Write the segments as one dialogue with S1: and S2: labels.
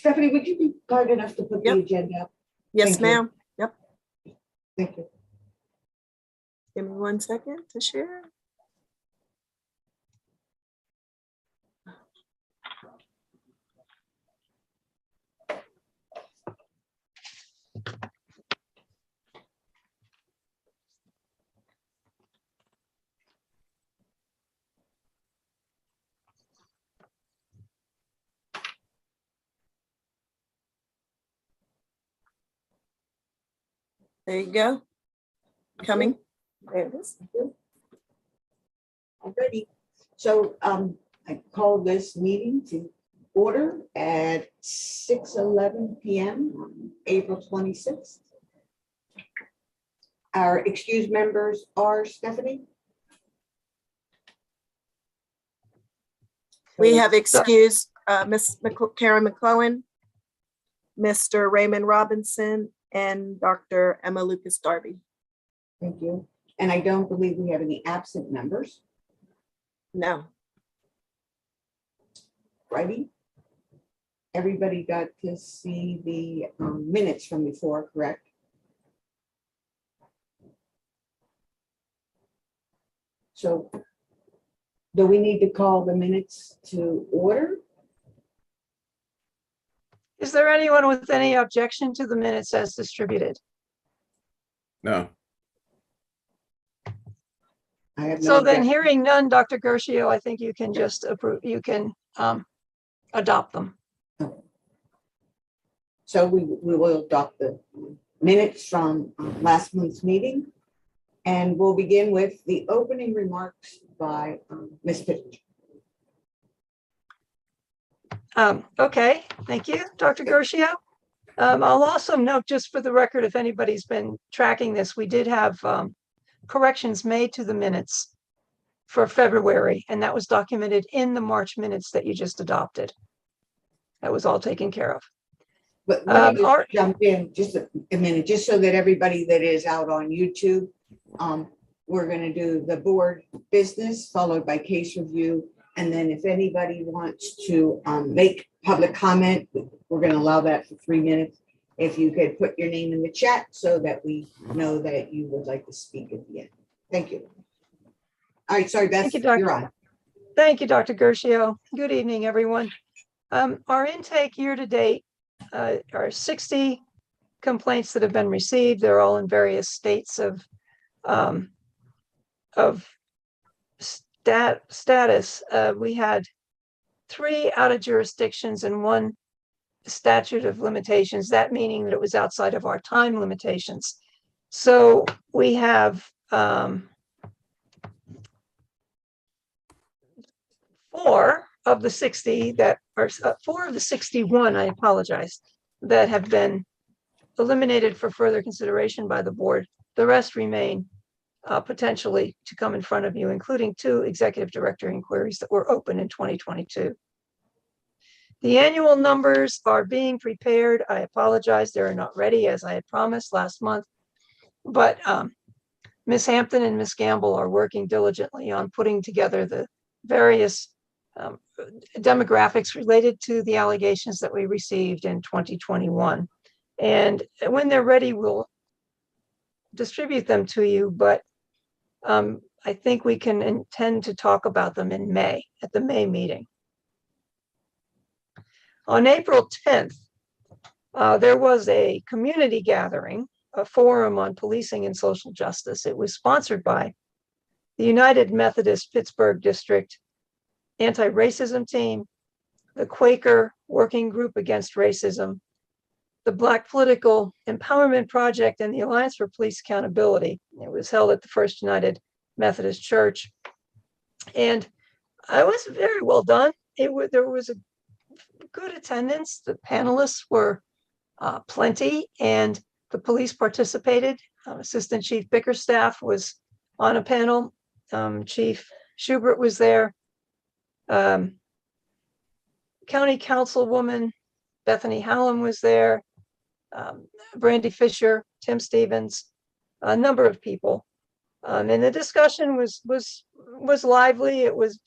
S1: Stephanie, would you be kind enough to put the
S2: Yep.
S1: agenda up?
S2: Yes,
S1: Thank you.
S2: ma'am. Yep.
S1: Thank you.
S2: Give me 1 second to share. There you go. Coming. There it is.
S1: Alrighty. So I call this meeting to order at 6:11 p.m. on April 26th. Our excused members are Stephanie.
S2: We have excused Miss Karen McClellan, Mr. Raymond Robinson, and Dr. Emma Lucas Darby.
S1: Thank you. And I don't believe we have any absent members.
S2: No.
S1: Righty. Everybody got to see the minutes from before, correct? So do we need to call the minutes to order?
S3: Is there anyone with any objection to the minutes as distributed?
S4: No.
S1: I have no
S3: So then
S1: objection.
S3: hearing none, Dr. Gershio, I think you can just approve, you can adopt them.
S1: So we will adopt the minutes from last month's meeting. And we'll begin with the opening remarks by Ms. Pittsburgh.
S3: Okay, thank you, Dr. Gershio. I'll also note, just for the record, if anybody's been tracking this, we did have corrections made to the minutes for February, and that was documented in the March minutes that you just adopted. That was all taken care of.
S1: But let me just jump in just a minute, just so that everybody that is out on YouTube, we're going to do the board business followed by case review. And then if anybody wants to make public comment, we're going to allow that for 3 minutes. If you could put your name in the chat so that we know that you would like to speak at the end. Thank you. All right, sorry, Beth, you're on.
S3: Thank you, Dr. Gershio. Good evening, everyone. Our intake year to date are 60 complaints that have been received. They're all in various states of status. We had 3 out of jurisdictions and 1 statute of limitations, that meaning that it was outside of our time limitations. So we have 4 of the 60 that are 4 of the 61, I apologize, that have been eliminated for further consideration by the board. The rest remain potentially to come in front of you, including 2 executive director inquiries that were open in 2022. The annual numbers are being prepared. I apologize, they're not ready as I had promised last month, but Ms. Hampton and Ms. Gamble are working diligently on putting together the various demographics related to the allegations that we received in 2021. And when they're ready, we'll distribute them to you, but I think we can intend to talk about them in May, at the May meeting. On April 10th, there was a community gathering, a forum on policing and social justice. It was sponsored by the United Methodist Pittsburgh District Anti-Racism Team, the Quaker Working Group Against Racism, the Black Political Empowerment Project, and the Alliance for Police Accountability. It was held at the First United Methodist Church. And it was very well done. There was a good attendance. The panelists were plenty, and the police participated. Assistant Chief Bickerstaff was on a panel. Chief Schubert was there. County Councilwoman Bethany Hallam was there. Brandy Fisher, Tim Stevens, a number of people. And the discussion was lively. It was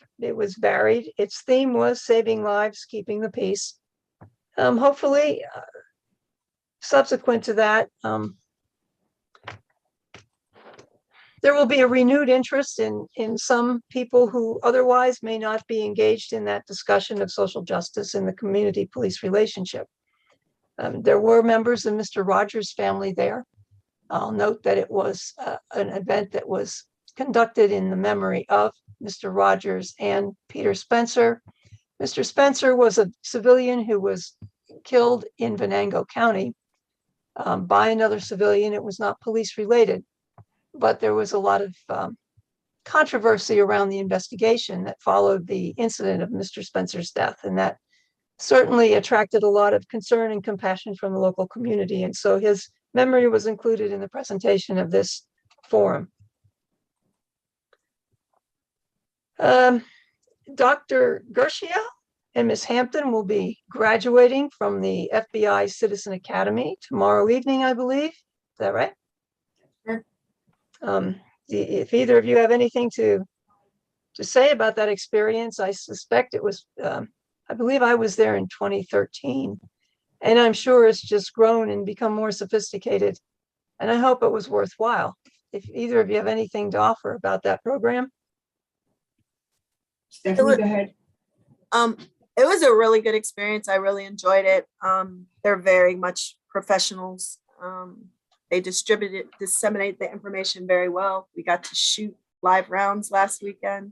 S3: varied. Its theme was saving lives, keeping the peace. Hopefully, subsequent to that, there will be a renewed interest in some people who otherwise may not be engaged in that discussion of social justice in the community police relationship. There were members of Mr. Rogers' family there. I'll note that it was an event that was conducted in the memory of Mr. Rogers and Peter Spencer. Mr. Spencer was a civilian who was killed in Venango County by another civilian. It was not police related, but there was a lot of controversy around the investigation that followed the incident of Mr. Spencer's death. And that certainly attracted a lot of concern and compassion from the local community. And so his memory was included in the presentation of this forum. Dr. Gershia and Ms. Hampton will be graduating from the FBI Citizen Academy tomorrow evening, I believe. Is that right?
S1: Sure.
S3: If either of you have anything to say about that experience, I suspect it was, I believe I was there in 2013, and I'm sure it's just grown and become more sophisticated, and I hope it was worthwhile. If either of you have anything to offer about that program.
S1: Stephanie, go ahead.
S2: It was a really good experience. I really enjoyed it. They're very much professionals. They disseminate the information very well. We got to shoot live rounds last weekend.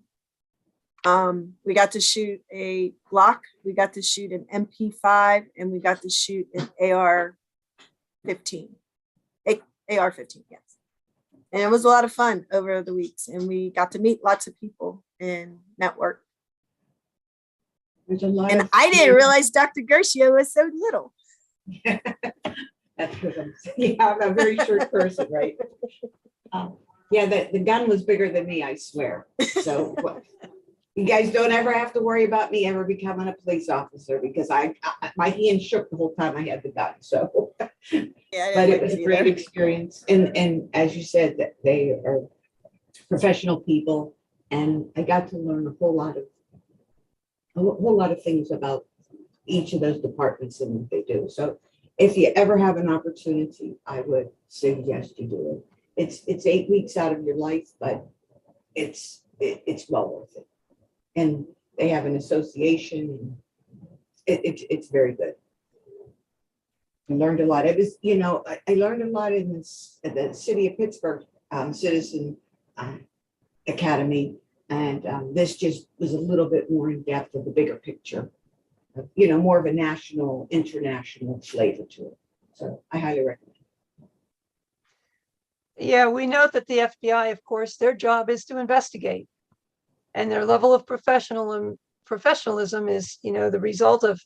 S2: We got to shoot a Glock. We got to shoot an MP5, and we got to shoot an AR-15. AR-15, yes. And it was a lot of fun over the weeks, and we got to meet lots of people and network.
S1: There's a lot
S2: And
S1: of-
S2: I didn't realize Dr. Gershia was so little.
S1: That's because I'm a very short person, right? Yeah, the gun was bigger than me, I swear. So you guys don't ever have to worry about me ever becoming a police officer, because my hand shook the whole time I had the gun. So,
S2: Yeah,
S1: but it was a great experience. And as you said, that they are professional people, and I got to learn a whole lot of things about each of those departments and what they do. So if you ever have an opportunity, I would suggest you do it. It's 8 weeks out of your life, but it's well worth it. And they have an association, and it's very good. I learned a lot. I learned a lot in the city of Pittsburgh Citizen Academy, and this just was a little bit more in depth of the bigger picture. More of a national, international flavor to it. So I highly recommend.
S3: Yeah, we note that the FBI, of course, their job is to investigate, and their level of professionalism is, the result of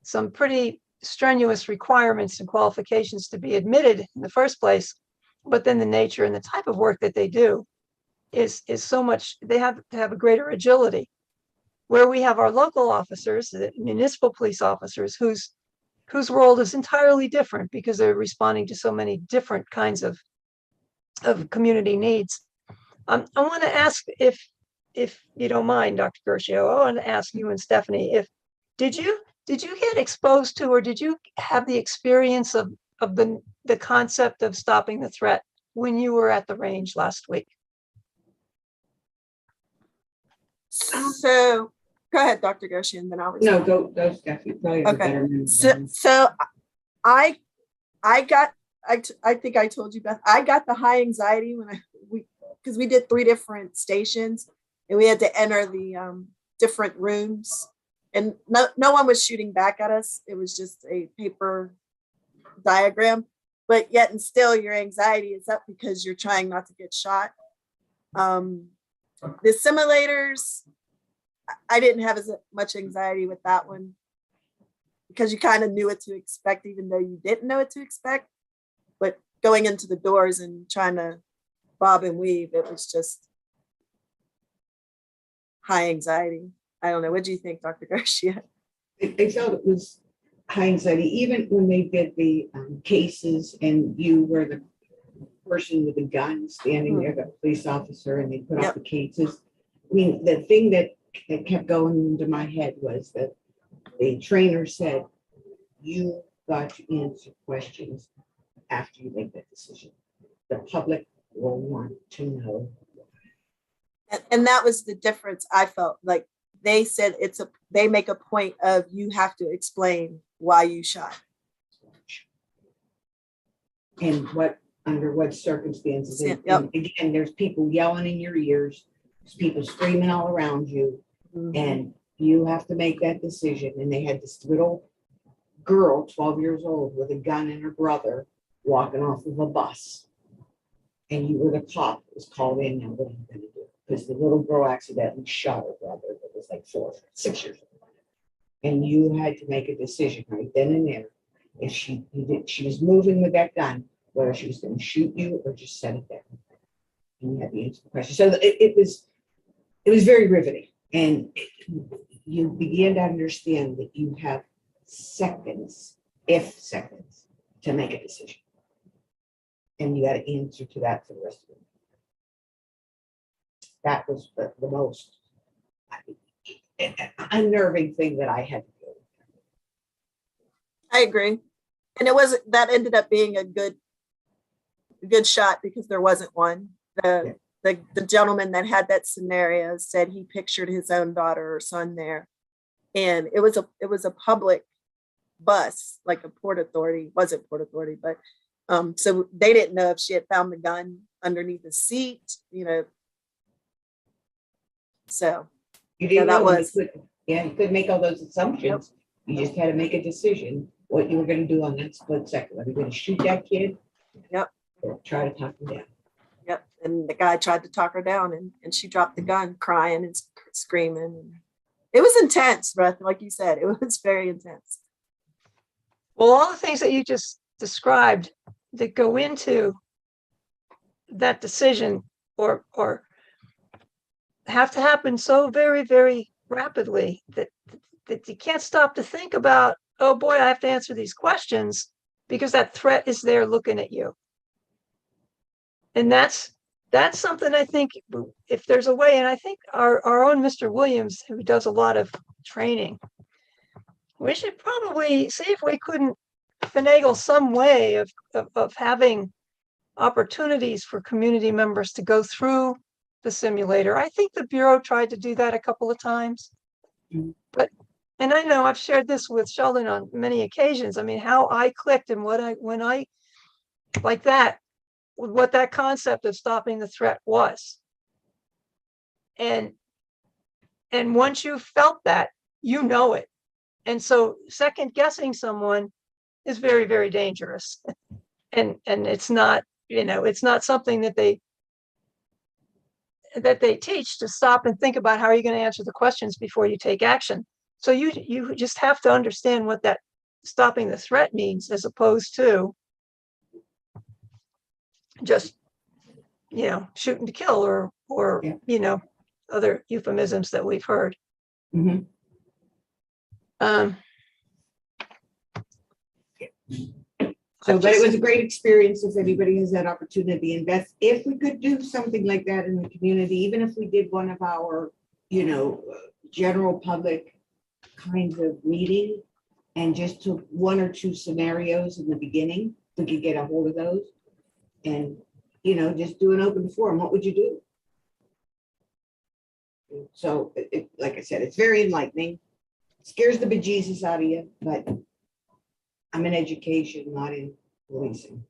S3: some pretty strenuous requirements and qualifications to be admitted in the first place. But then the nature and the type of work that they do is so much, they have to have a greater agility. Where we have our local officers, the municipal police officers, whose role is entirely different because they're responding to so many different kinds of community needs. I want to ask, if you don't mind, Dr. Gershio, I want to ask you and Stephanie, did you get exposed to, or did you have the experience of the concept of stopping the threat when you were at the range last week?
S2: So go ahead, Dr. Gershia, and then I'll
S1: No,
S2: respond.
S1: go, Stephanie. Probably have a better memory
S2: So,
S1: than me.
S2: so I think I told you, Beth, I got the high anxiety because we did 3 different stations, and we had to enter the different rooms, and no one was shooting back at us. It was just a paper diagram, but yet and still your anxiety is up because you're trying not to get shot. The simulators, I didn't have as much anxiety with that one because you kind of knew what to expect, even though you didn't know what to expect. But going into the doors and trying to bob and weave, it was just high anxiety. I don't know. What do you think, Dr. Garcia?
S1: I felt it was high anxiety, even when they did the cases and you were the person with the gun standing there, the police officer, and they put out the cases. I mean, the thing that kept going into my head was that the trainer said, you got to answer questions after you make that decision. The public will want to know.
S2: And that was the difference. I felt like they said they make a point of you have to explain why you shot.
S1: And under what circumstances. And
S2: Yep.
S1: again, there's people yelling in your ears, there's people screaming all around you, and you have to make that decision. And they had this little girl, 12 years old, with a gun and her brother walking off of a bus. And you were the cop that was called in. Now, what are you going to do? Because the little girl accidentally shot her brother that was like 6 years old. And you had to make a decision right then and there. If she was moving with that gun, whether she was going to shoot you or just set it down. And you had to answer the question. So it was very riveting. And you begin to understand that you have seconds, to make a decision. And you got to answer to that for the rest of it. That was the most unnerving thing that I had to do.
S2: I agree. And that ended up being a good shot because there wasn't one. The gentleman that had that scenario said he pictured his own daughter or son there. And it was a public bus, like a Port Authority, wasn't Port Authority, but so they didn't know if she had found the gun underneath the seat, So
S1: You didn't
S2: that
S1: know.
S2: was
S1: You could make all those assumptions. Yep. You just had to make a decision what you were going to do on that split second. Are you going to shoot that kid?
S2: Yep.
S1: Or try to talk him down?
S2: Yep. And the guy tried to talk her down, and she dropped the gun, crying and screaming. It was intense, Beth, like you said. It was very intense.
S3: Well, all the things that you just described that go into that decision or have to happen so very, very rapidly that you can't stop to think about, oh boy, I have to answer these questions because that threat is there looking at you. And that's something I think if there's a way, and I think our own Mr. Williams, who does a lot of training, we should probably see if we couldn't finagle some way of having opportunities for community members to go through the simulator. I think the Bureau tried to do that a couple of times. And I know I've shared this with Sheldon on many occasions. I mean, how I clicked and what that concept of stopping the threat was. And once you felt that, you know it. And so second guessing someone is very, very dangerous. And it's not, it's not something that they teach to stop and think about how are you going to answer the questions before you take action. So you just have to understand what that stopping the threat means, as opposed to just, shooting to kill or other euphemisms that we've heard.
S1: Mm-hmm. But it was a great experience if anybody has that opportunity. And Beth, if we could do something like that in the community, even if we did one of our, general public kinds of meeting and just took one or two scenarios in the beginning, we could get a hold of those and, just do an open forum. What would you do? So like I said, it's very enlightening. It scares the bejesus out of you, but I'm in education, not in policing.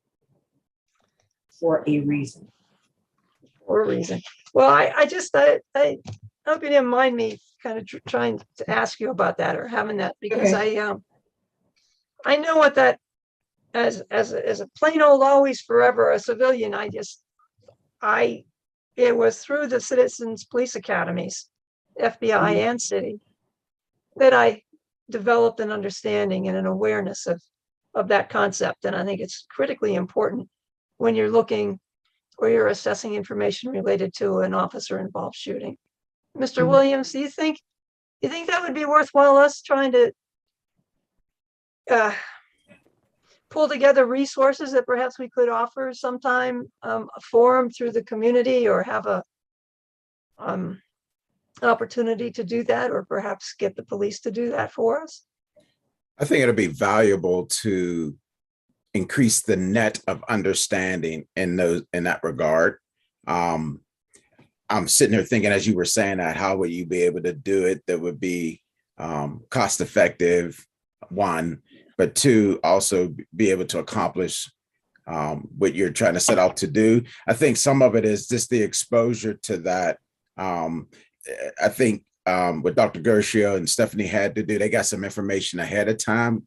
S1: For a reason.
S3: Well, I hope you didn't mind me kind of trying to ask you about that or having that, because okay. I know what that as a plain old always forever a civilian. It was through the Citizens Police Academies, FBI and city, that I developed an understanding and an awareness of that concept. And I think it's critically important when you're looking or you're assessing information related to an officer involved shooting. Mr. Williams, do you think that would be worthwhile us trying to pull together resources that perhaps we could offer sometime, a forum through the community, or have a opportunity to do that, or perhaps get the police to do that for us?
S4: I think it'll be valuable to increase the net of understanding in that regard. Um, I'm sitting there thinking, as you were saying that, how would you be able to do it that would be cost effective, one, but two, also be able to accomplish what you're trying to set out to do. I think some of it is just the exposure to that. Um, I think what Dr. Gershio and Stephanie had to do, they got some information ahead of time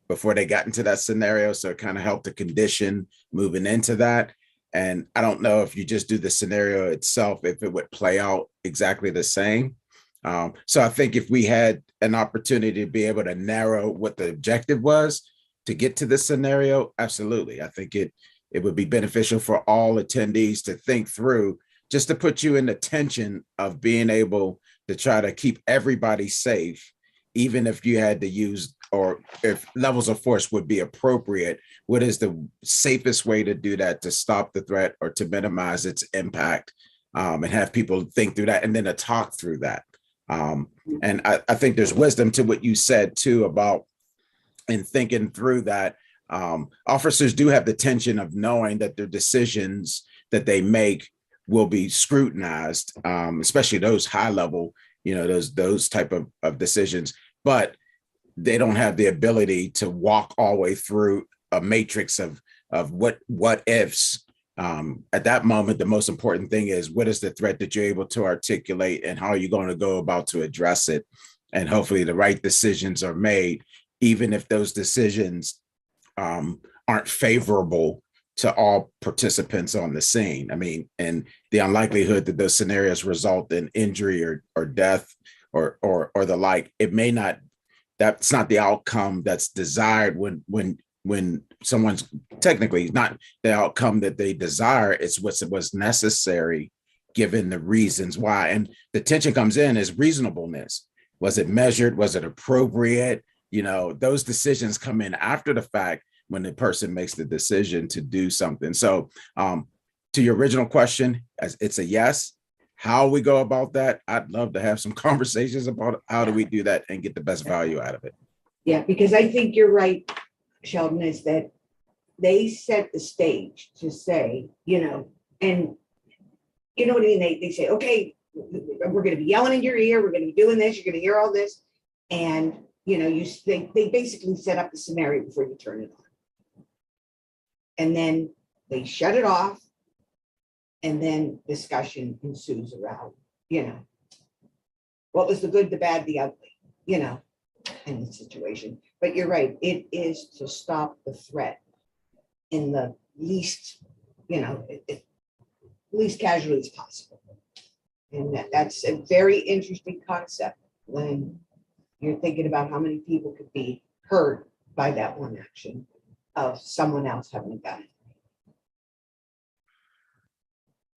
S4: before they got into that scenario. So it kind of helped the condition moving into that. And I don't know if you just do the scenario itself, if it would play out exactly the same. So I think if we had an opportunity to be able to narrow what the objective was to get to this scenario, absolutely. I think it would be beneficial for all attendees to think through, just to put you in the tension of being able to try to keep everybody safe, even if you had to use, or if levels of force would be appropriate. What is the safest way to do that to stop the threat or to minimize its impact, and have people think through that and then to talk through that. And I think there's wisdom to what you said too about in thinking through that. Officers do have the tension of knowing that their decisions that they make will be scrutinized, especially those high level, those type of decisions, but they don't have the ability to walk all the way through a matrix of what ifs. At that moment, the most important thing is, what is the threat that you're able to articulate and how are you going to go about to address it? And hopefully the right decisions are made, even if those decisions aren't favorable to all participants on the scene. I mean, and the unlikelihood that those scenarios result in injury or death or the like, it may not, that's not the outcome that's desired when someone's technically not the outcome that they desire. It's what's necessary given the reasons why. And the tension comes in is reasonableness. Was it measured? Was it appropriate? Those decisions come in after the fact when the person makes the decision to do something. So to your original question, it's a yes. How we go about that, I'd love to have some conversations about how do we do that and get the best value out of it.
S1: Yeah, because I think you're right, Sheldon, is that they set the stage to say, and you know what I mean? They say, okay, we're going to be yelling in your ear. We're going to be doing this. You're going to hear all this. And, they basically set up the scenario before you turn it on. And then they shut it off. And then discussion ensues around, what was the good, the bad, the ugly, in the situation. But you're right. It is to stop the threat in the least, least casualties possible. And that's a very interesting concept when you're thinking about how many people could be hurt by that one action of someone else having a gun.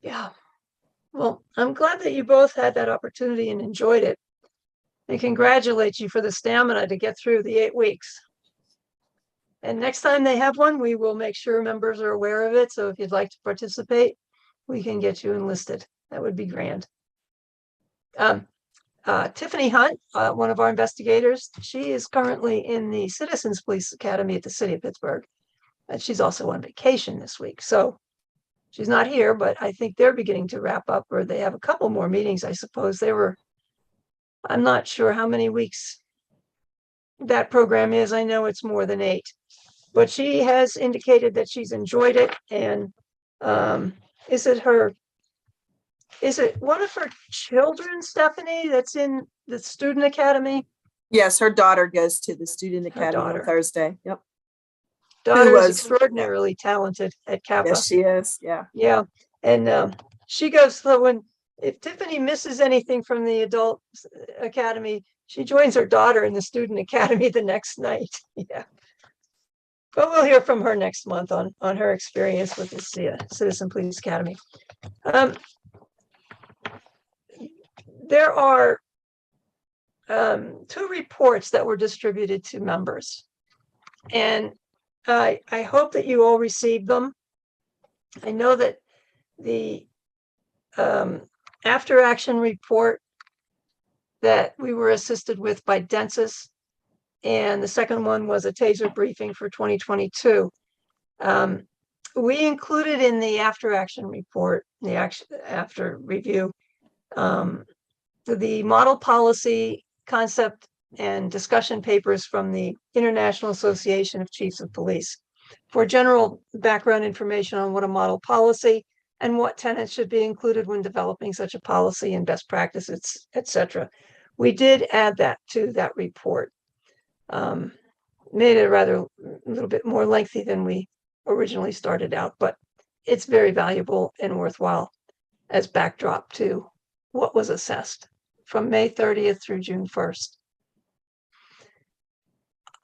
S3: Yeah. Well, I'm glad that you both had that opportunity and enjoyed it. And congratulate you for the stamina to get through the 8 weeks. And next time they have one, we will make sure members are aware of it. So if you'd like to participate, we can get you enlisted. That would be grand. Tiffany Hunt, one of our investigators, she is currently in the Citizens Police Academy at the City of Pittsburgh. And she's also on vacation this week. So she's not here, but I think they're beginning to wrap up, or they have a couple more meetings, I suppose. I'm not sure how many weeks that program is. I know it's more than 8, but she has indicated that she's enjoyed it. And is it one of her children, Stephanie, that's in the student academy?
S2: Yes, her daughter goes to the student academy on Thursday. Yep.
S3: Daughter is extraordinarily talented at Kappa.
S2: Yes, she is. Yeah.
S3: Yeah. And she goes, so if Tiffany misses anything from the adult academy, she joins her daughter in the student academy the next night. Yeah. But we'll hear from her next month on her experience with the Citizen Police Academy. There are 2 reports that were distributed to members. And I hope that you all received them. I know that the after action report that we were assisted with by Densis And the second one was a taser briefing for 2022. We included in the after action report, the action after review, the model policy concept and discussion papers from the International Association of Chiefs of Police for general background information on what a model policy and what tenets should be included when developing such a policy and best practices, etc. We did add that to that report. Made it a little bit more lengthy than we originally started out, but it's very valuable and worthwhile as backdrop to what was assessed from May 30th through June 1st.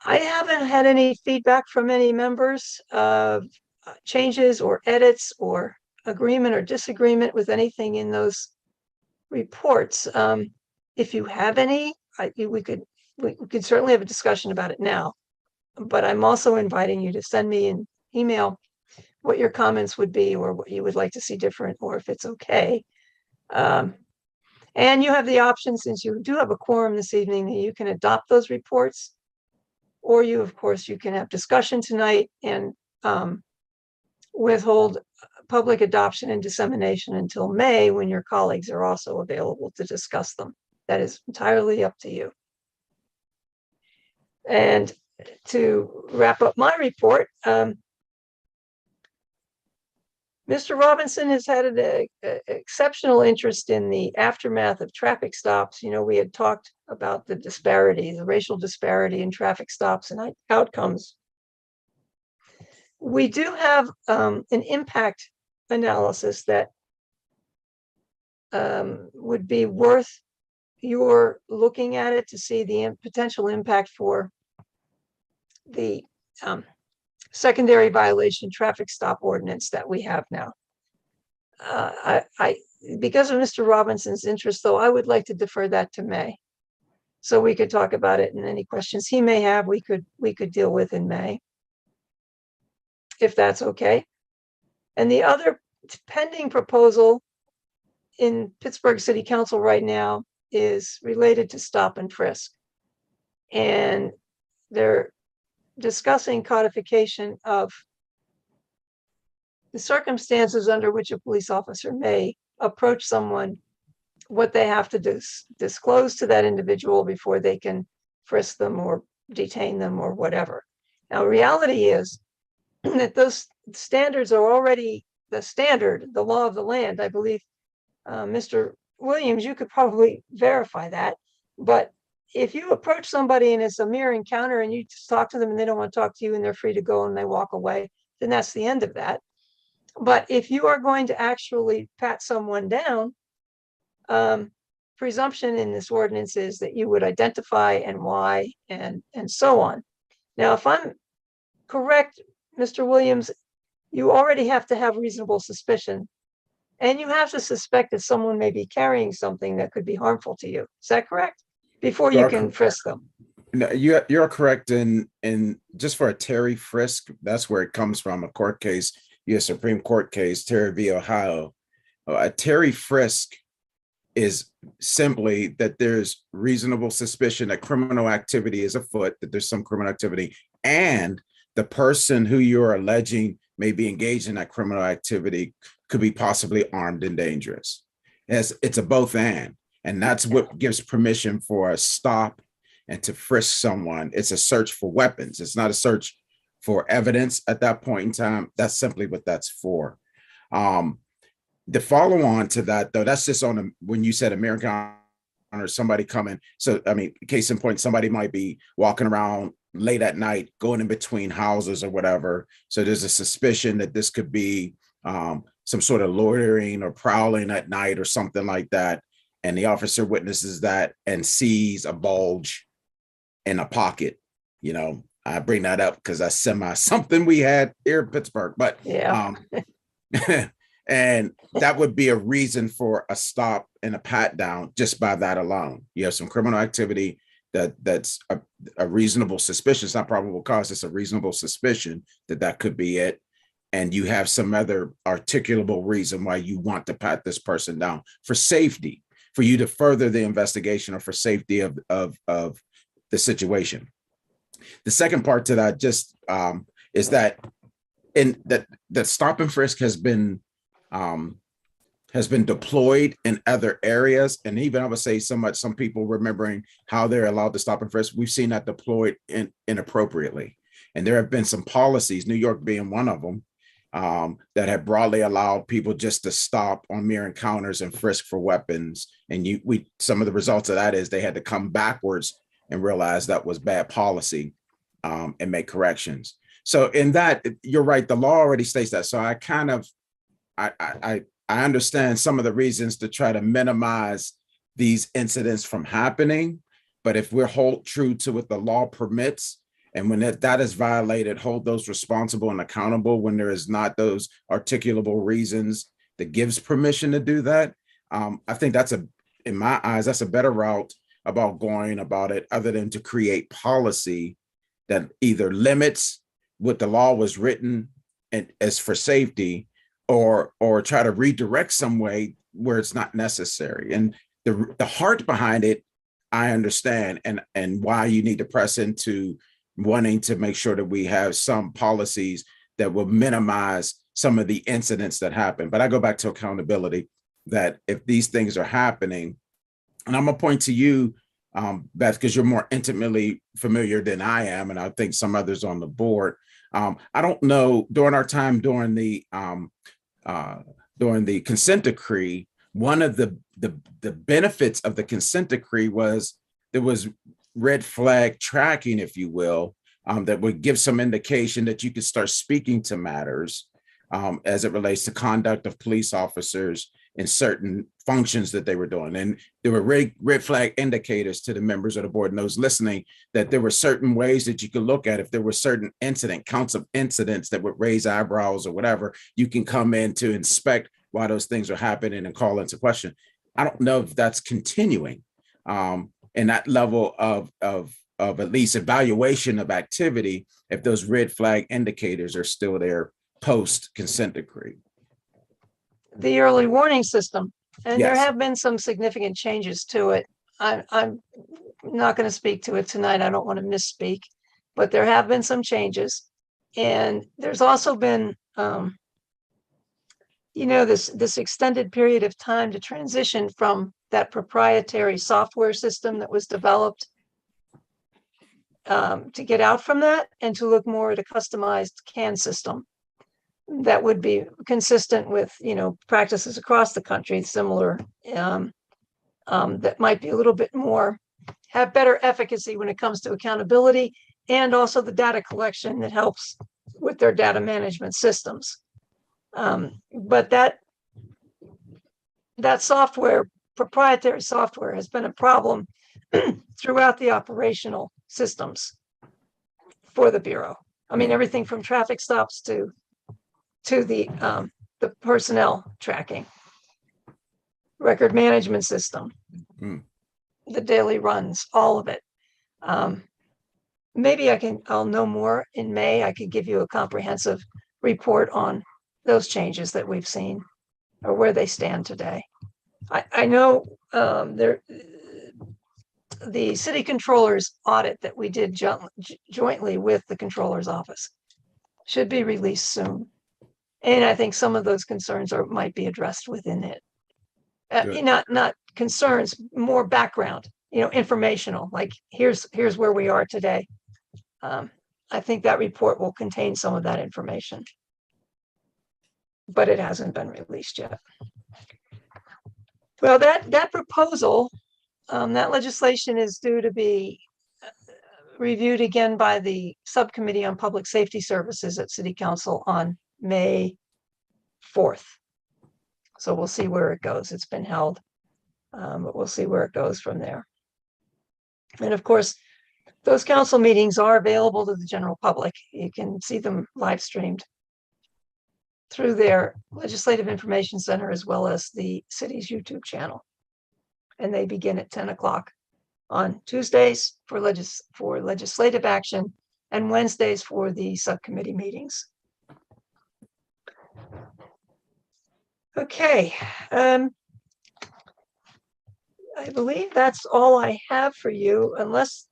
S3: I haven't had any feedback from any members of changes or edits or agreement or disagreement with anything in those reports. If you have any, we could certainly have a discussion about it now, but I'm also inviting you to send me an email what your comments would be or what you would like to see different, or if it's okay. And you have the option, since you do have a quorum this evening, that you can adopt those reports, or you, of course, you can have discussion tonight and withhold public adoption and dissemination until May, when your colleagues are also available to discuss them. That is entirely up to you. And to wrap up my report, Mr. Robinson has had an exceptional interest in the aftermath of traffic stops. You know, we had talked about the disparity, the racial disparity in traffic stops and outcomes. We do have an impact analysis that would be worth your looking at it to see the potential impact for the secondary violation traffic stop ordinance that we have now. Because of Mr. Robinson's interest, though, I would like to defer that to May, so we could talk about it, and any questions he may have, we could deal with in May, if that's okay. And the other pending proposal in Pittsburgh City Council right now is related to stop and frisk, and they're discussing codification of the circumstances under which a police officer may approach someone, what they have to disclose to that individual before they can frisk them or detain them or whatever. Now, reality is that those standards are already the standard, the law of the land. I believe, Mr. Williams, you could probably verify that, but if you approach somebody and it's a mere encounter and you just talk to them and they don't want to talk to you and they're free to go and they walk away, then that's the end of that. But if you are going to actually pat someone down, presumption in this ordinance is that you would identify and why and so on. Now, if I'm correct, Mr. Williams, you already have to have reasonable suspicion, and you have to suspect that someone may be carrying something that could be harmful to you. Is that correct? Before you can frisk them.
S4: No, you're correct. In just for a Terry frisk, that's where it comes from. A court case, U.S. Supreme Court case, Terry v. Ohio. A Terry frisk is simply that there's reasonable suspicion that criminal activity is afoot, that there's some criminal activity, and the person who you're alleging may be engaged in that criminal activity could be possibly armed and dangerous. It's a both and that's what gives permission for a stop and to frisk someone. It's a search for weapons. It's not a search for evidence at that point in time. That's simply what that's for. The follow on to that, though, that's just on when you said American or somebody coming. So, I mean, case in point, somebody might be walking around late at night, going in between houses or whatever. So there's a suspicion that this could be some sort of loitering or prowling at night or something like that. And the officer witnesses that and sees a bulge in a pocket. You know, I bring that up because that's something we had here in Pittsburgh, but
S3: yeah.
S4: And that would be a reason for a stop and a pat down just by that alone. You have some criminal activity that's a reasonable suspicion. It's not probable cause. It's a reasonable suspicion that could be it. And you have some other articulable reason why you want to pat this person down for safety, for you to further the investigation or for safety of the situation. The second part to that just is that in that stop and frisk has been deployed in other areas. And even I would say some people remembering how they're allowed to stop and frisk, we've seen that deployed inappropriately. And there have been some policies, New York being one of them, that have broadly allowed people just to stop on mere encounters and frisk for weapons. And some of the results of that is they had to come backwards and realize that was bad policy, and make corrections. So in that, you're right, the law already states that. So I understand some of the reasons to try to minimize these incidents from happening. But if we're hold true to what the law permits, and when that is violated, hold those responsible and accountable when there is not those articulable reasons that gives permission to do that. I think in my eyes, that's a better route about going about it, other than to create policy that either limits what the law was written and as for safety, or try to redirect some way where it's not necessary. And the heart behind it, I understand, and why you need to press into wanting to make sure that we have some policies that will minimize some of the incidents that happen. But I go back to accountability, that if these things are happening, and I'm gonna point to you, Beth, because you're more intimately familiar than I am, and I think some others on the board. I don't know, during our time during the consent decree, one of the benefits of the consent decree was there was red flag tracking, if you will, that would give some indication that you could start speaking to matters as it relates to conduct of police officers in certain functions that they were doing. And there were red flag indicators to the members of the board and those listening, that there were certain ways that you could look at if there were certain counts of incidents that would raise eyebrows or whatever, you can come in to inspect why those things are happening and call into question. I don't know if that's continuing, and that level of at least evaluation of activity, if those red flag indicators are still there post consent decree.
S3: The early warning system, and there
S4: Yes.
S3: have been some significant changes to it. I'm not going to speak to it tonight. I don't want to misspeak, but there have been some changes. And there's also been, this extended period of time to transition from that proprietary software system that was developed, to get out from that and to look more at a customized CAN system that would be consistent with, practices across the country, similar, that might be a little bit more, have better efficacy when it comes to accountability, and also the data collection that helps with their data management systems. But that software, proprietary software, has been a problem throughout the operational systems for the Bureau. I mean, everything from traffic stops to the personnel tracking, record management system, the daily runs, all of it. Maybe I'll know more in May. I could give you a comprehensive report on those changes that we've seen or where they stand today. I know the city controller's audit that we did jointly with the controller's office should be released soon. And I think some of those concerns might be addressed within it. Not concerns, more background, informational, like here's where we are today. I think that report will contain some of that information, but it hasn't been released yet. Well, that proposal, that legislation is due to be reviewed again by the Subcommittee on Public Safety Services at City Council on May 4th. So we'll see where it goes. It's been held, but we'll see where it goes from there. And of course, those council meetings are available to the general public. You can see them live streamed through their Legislative Information Center, as well as the city's YouTube channel. And they begin at 10 o'clock on Tuesdays for legislative action, and Wednesdays for the subcommittee meetings. Okay, I believe that's all I have for you, unless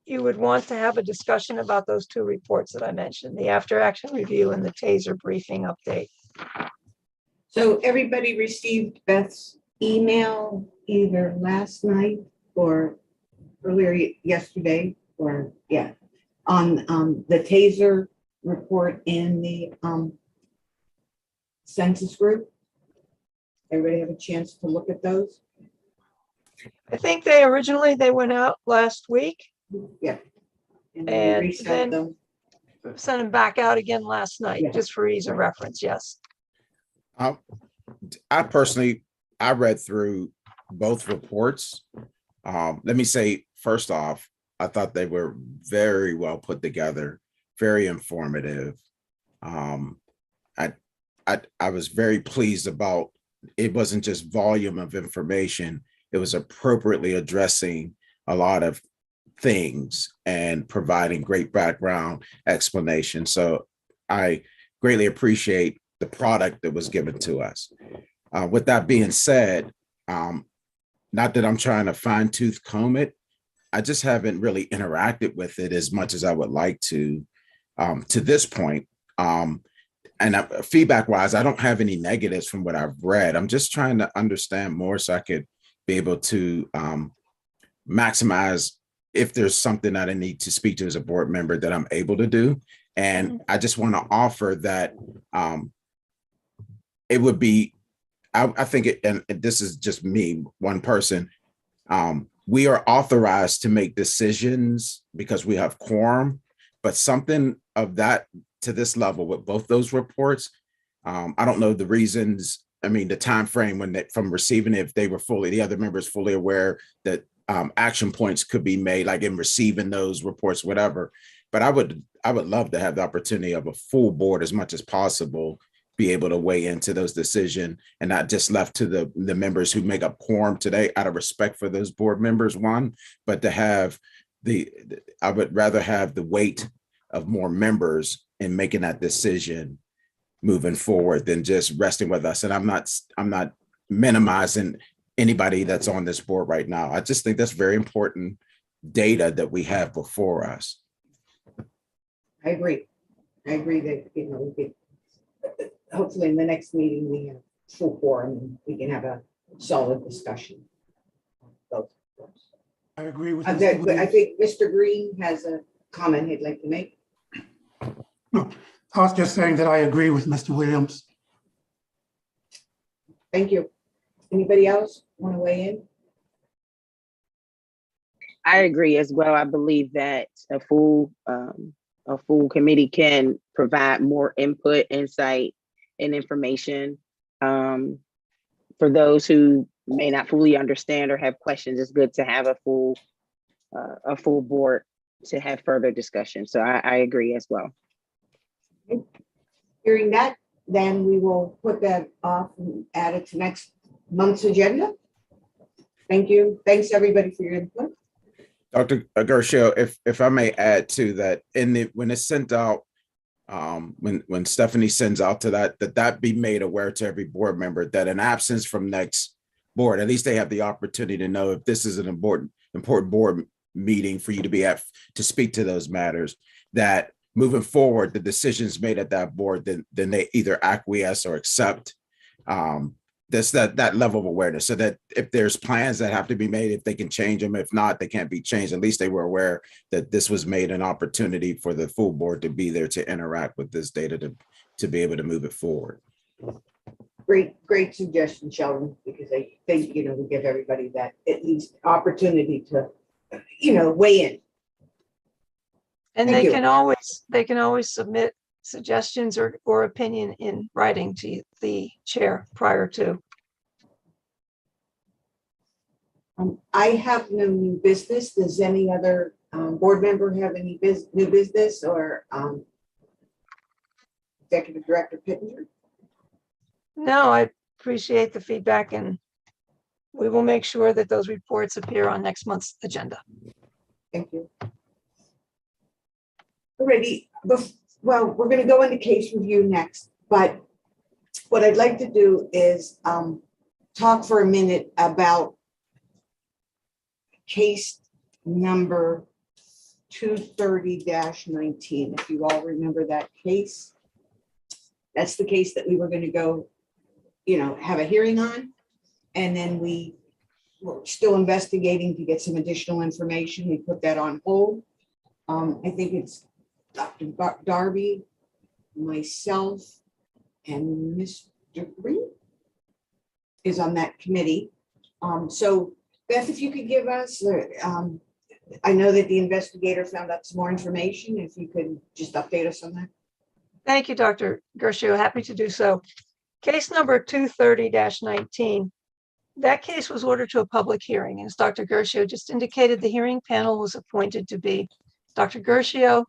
S3: you would want to have a discussion about those two reports that I mentioned, the after action review and the TASER briefing update.
S1: So everybody received Beth's email either last night or earlier yesterday, or yeah, on the TASER report in the census group. Everybody have a chance to look at those?
S3: I think they originally went out last week,
S1: Yeah. And
S3: And
S1: we resent
S3: then-
S1: them.
S3: sent them back out again last night,
S1: Yeah.
S3: just for ease of reference, yes.
S4: I personally, I read through both reports. Let me say, first off, I thought they were very well put together, very informative. I was very pleased about, it wasn't just volume of information, it was appropriately addressing a lot of things and providing great background explanation. So I greatly appreciate the product that was given to us. With that being said, not that I'm trying to fine tooth comb it, I just haven't really interacted with it as much as I would like to this point. And feedback wise, I don't have any negatives from what I've read. I'm just trying to understand more so I could be able to maximize if there's something that I need to speak to as a board member that I'm able to do. And I just want to offer that it would be, I think it, and this is just me, one person, we are authorized to make decisions because we have quorum, but something of that to this level with both those reports, I don't know the reasons. I mean, the time frame when from receiving it, if they were fully, the other members fully aware that action points could be made, like in receiving those reports, whatever. But I would love to have the opportunity of a full board as much as possible, be able to weigh into those decisions and not just left to the members who make up quorum today out of respect for those board members, one, but to have I would rather have the weight of more members in making that decision moving forward than just resting with us. And I'm not minimizing anybody that's on this board right now. I just think that's very important data that we have before us.
S1: I agree that, we could, hopefully in the next meeting, we have full quorum and we can have a solid discussion. Both.
S5: I agree with
S1: I
S5: Mr. Williams.
S1: think Mr. Green has a comment he'd like to make.
S5: No, I was just saying that I agree with Mr. Williams.
S1: Thank you. Anybody else want to weigh in?
S6: I agree as well. I believe that a full committee can provide more input, insight, and information. For those who may not fully understand or have questions, it's good to have a full board to have further discussion. So I agree as well.
S1: Hearing that, then we will put that off and add it to next month's agenda. Thank you. Thanks everybody for your input.
S4: Dr. Gershel, if I may add to that, when it's sent out, when Stephanie sends out to that be made aware to every board member that an absence from next board, at least they have the opportunity to know if this is an important board meeting for you to be at to speak to those matters, that moving forward, the decisions made at that board, then they either acquiesce or accept that level of awareness, so that if there's plans that have to be made, if they can change them, if not, they can't be changed. At least they were aware that this was made an opportunity for the full board to be there to interact with this data to be able to move it forward.
S1: Great suggestion, Sheldon, because I think, we give everybody that at least opportunity to, weigh in.
S3: And
S1: Thank
S3: they
S1: you.
S3: can always submit suggestions or opinion in writing to the chair prior to.
S1: I have no new business. Does any other board member have any new business, or Executive Director Pittenger?
S3: No, I appreciate the feedback, and we will make sure that those reports appear on next month's agenda.
S1: Thank you. Alrighty, well, we're going to go into case review next, but what I'd like to do is talk for a minute about case number 230-19, if you all remember that case. That's the case that we were going to go, have a hearing on. And then we were still investigating to get some additional information. We put that on hold. I think it's Dr. Darby, myself, and Mr. Green is on that committee. So Beth, if you could give us, I know that the investigator found out some more information. If you could just update us on that.
S3: Thank you, Dr. Gershio. Happy to do so. Case number 230-19. That case was ordered to a public hearing. As Dr. Gershio just indicated, the hearing panel was appointed to be Dr. Gershio,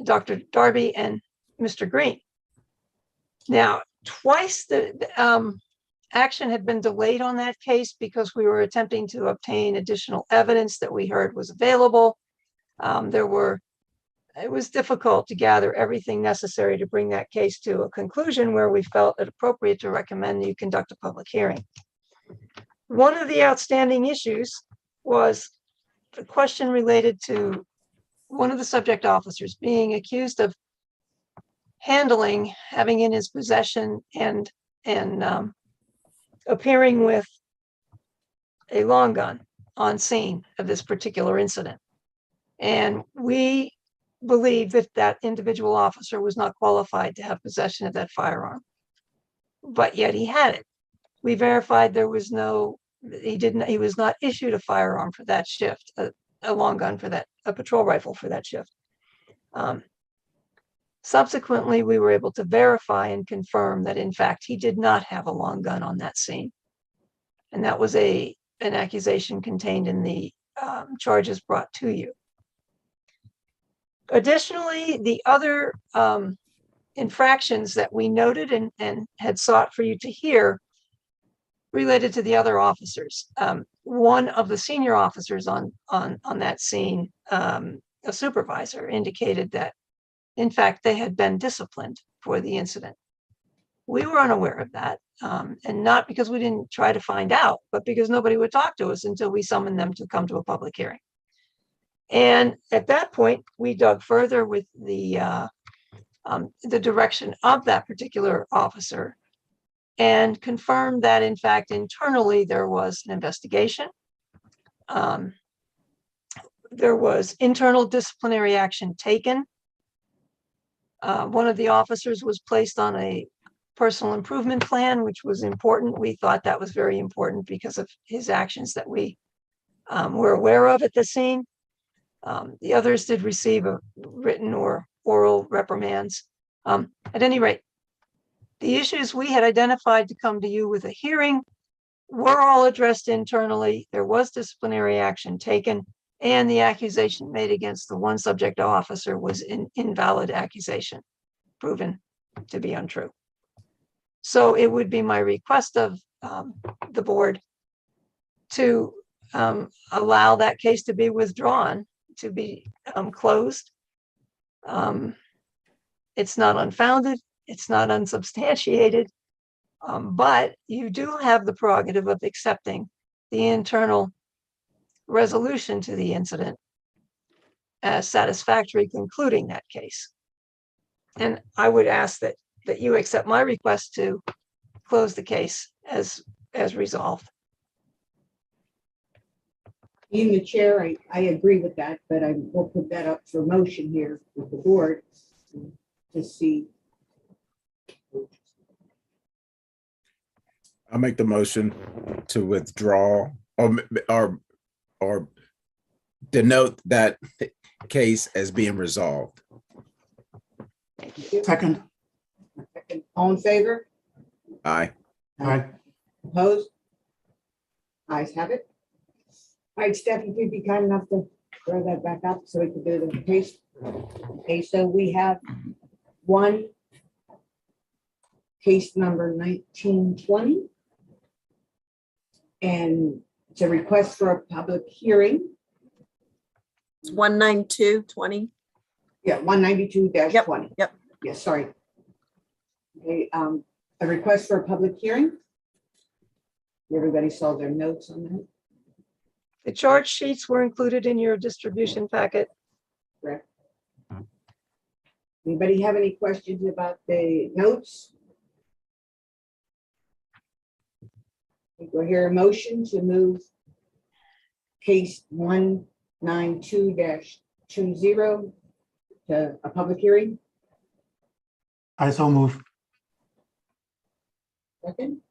S3: Dr. Darby, and Mr. Green. Now, twice the action had been delayed on that case because we were attempting to obtain additional evidence that we heard was available. It was difficult to gather everything necessary to bring that case to a conclusion where we felt it appropriate to recommend that you conduct a public hearing. One of the outstanding issues was the question related to one of the subject officers being accused of having in his possession and appearing with a long gun on scene of this particular incident. And we believe that that individual officer was not qualified to have possession of that firearm, but yet he had it. We verified he was not issued a firearm for that shift, a long gun for that, a patrol rifle for that shift. Subsequently, we were able to verify and confirm that in fact he did not have a long gun on that scene. And that was an accusation contained in the charges brought to you. Additionally, the other infractions that we noted and had sought for you to hear related to the other officers. One of the senior officers on that scene, a supervisor, indicated that, in fact, they had been disciplined for the incident. We were unaware of that, and not because we didn't try to find out, but because nobody would talk to us until we summoned them to come to a public hearing. And at that point, we dug further with the direction of that particular officer and confirmed that, in fact, internally there was an investigation. There was internal disciplinary action taken. One of the officers was placed on a personal improvement plan, which was important. We thought that was very important because of his actions that we were aware of at the scene. The others did receive a written or oral reprimands. At any rate, the issues we had identified to come to you with a hearing were all addressed internally. There was disciplinary action taken, and the accusation made against the one subject officer was an invalid accusation, proven to be untrue. So it would be my request of the board to allow that case to be withdrawn, to be closed. It's not unfounded, it's not unsubstantiated, but you do have the prerogative of accepting the internal resolution to the incident as satisfactory, concluding that case. And I would ask that you accept my request to close the case as resolved.
S1: Being the chair, I agree with that, but I will put that up for motion here with the board to see.
S4: I'll make the motion to withdraw or denote that case as being resolved.
S1: Thank you.
S5: Second.
S1: All in favor?
S4: Aye.
S5: Aye.
S1: Opposed? Ayes have it. All right, Steph, if you'd be kind enough to throw that back up so we can do the case. Okay, so we have one case number 1920. And it's a request for a public hearing.
S2: It's 19220.
S1: Yeah, 192-20.
S2: Yep.
S1: Yeah, sorry. Okay, a request for a public hearing. Everybody saw their notes on that.
S3: The charge sheets were included in your distribution packet.
S1: Correct. Anybody have any questions about the notes? We'll hear a motion to move case 192-20 to a public hearing.
S5: I so move.
S1: Second,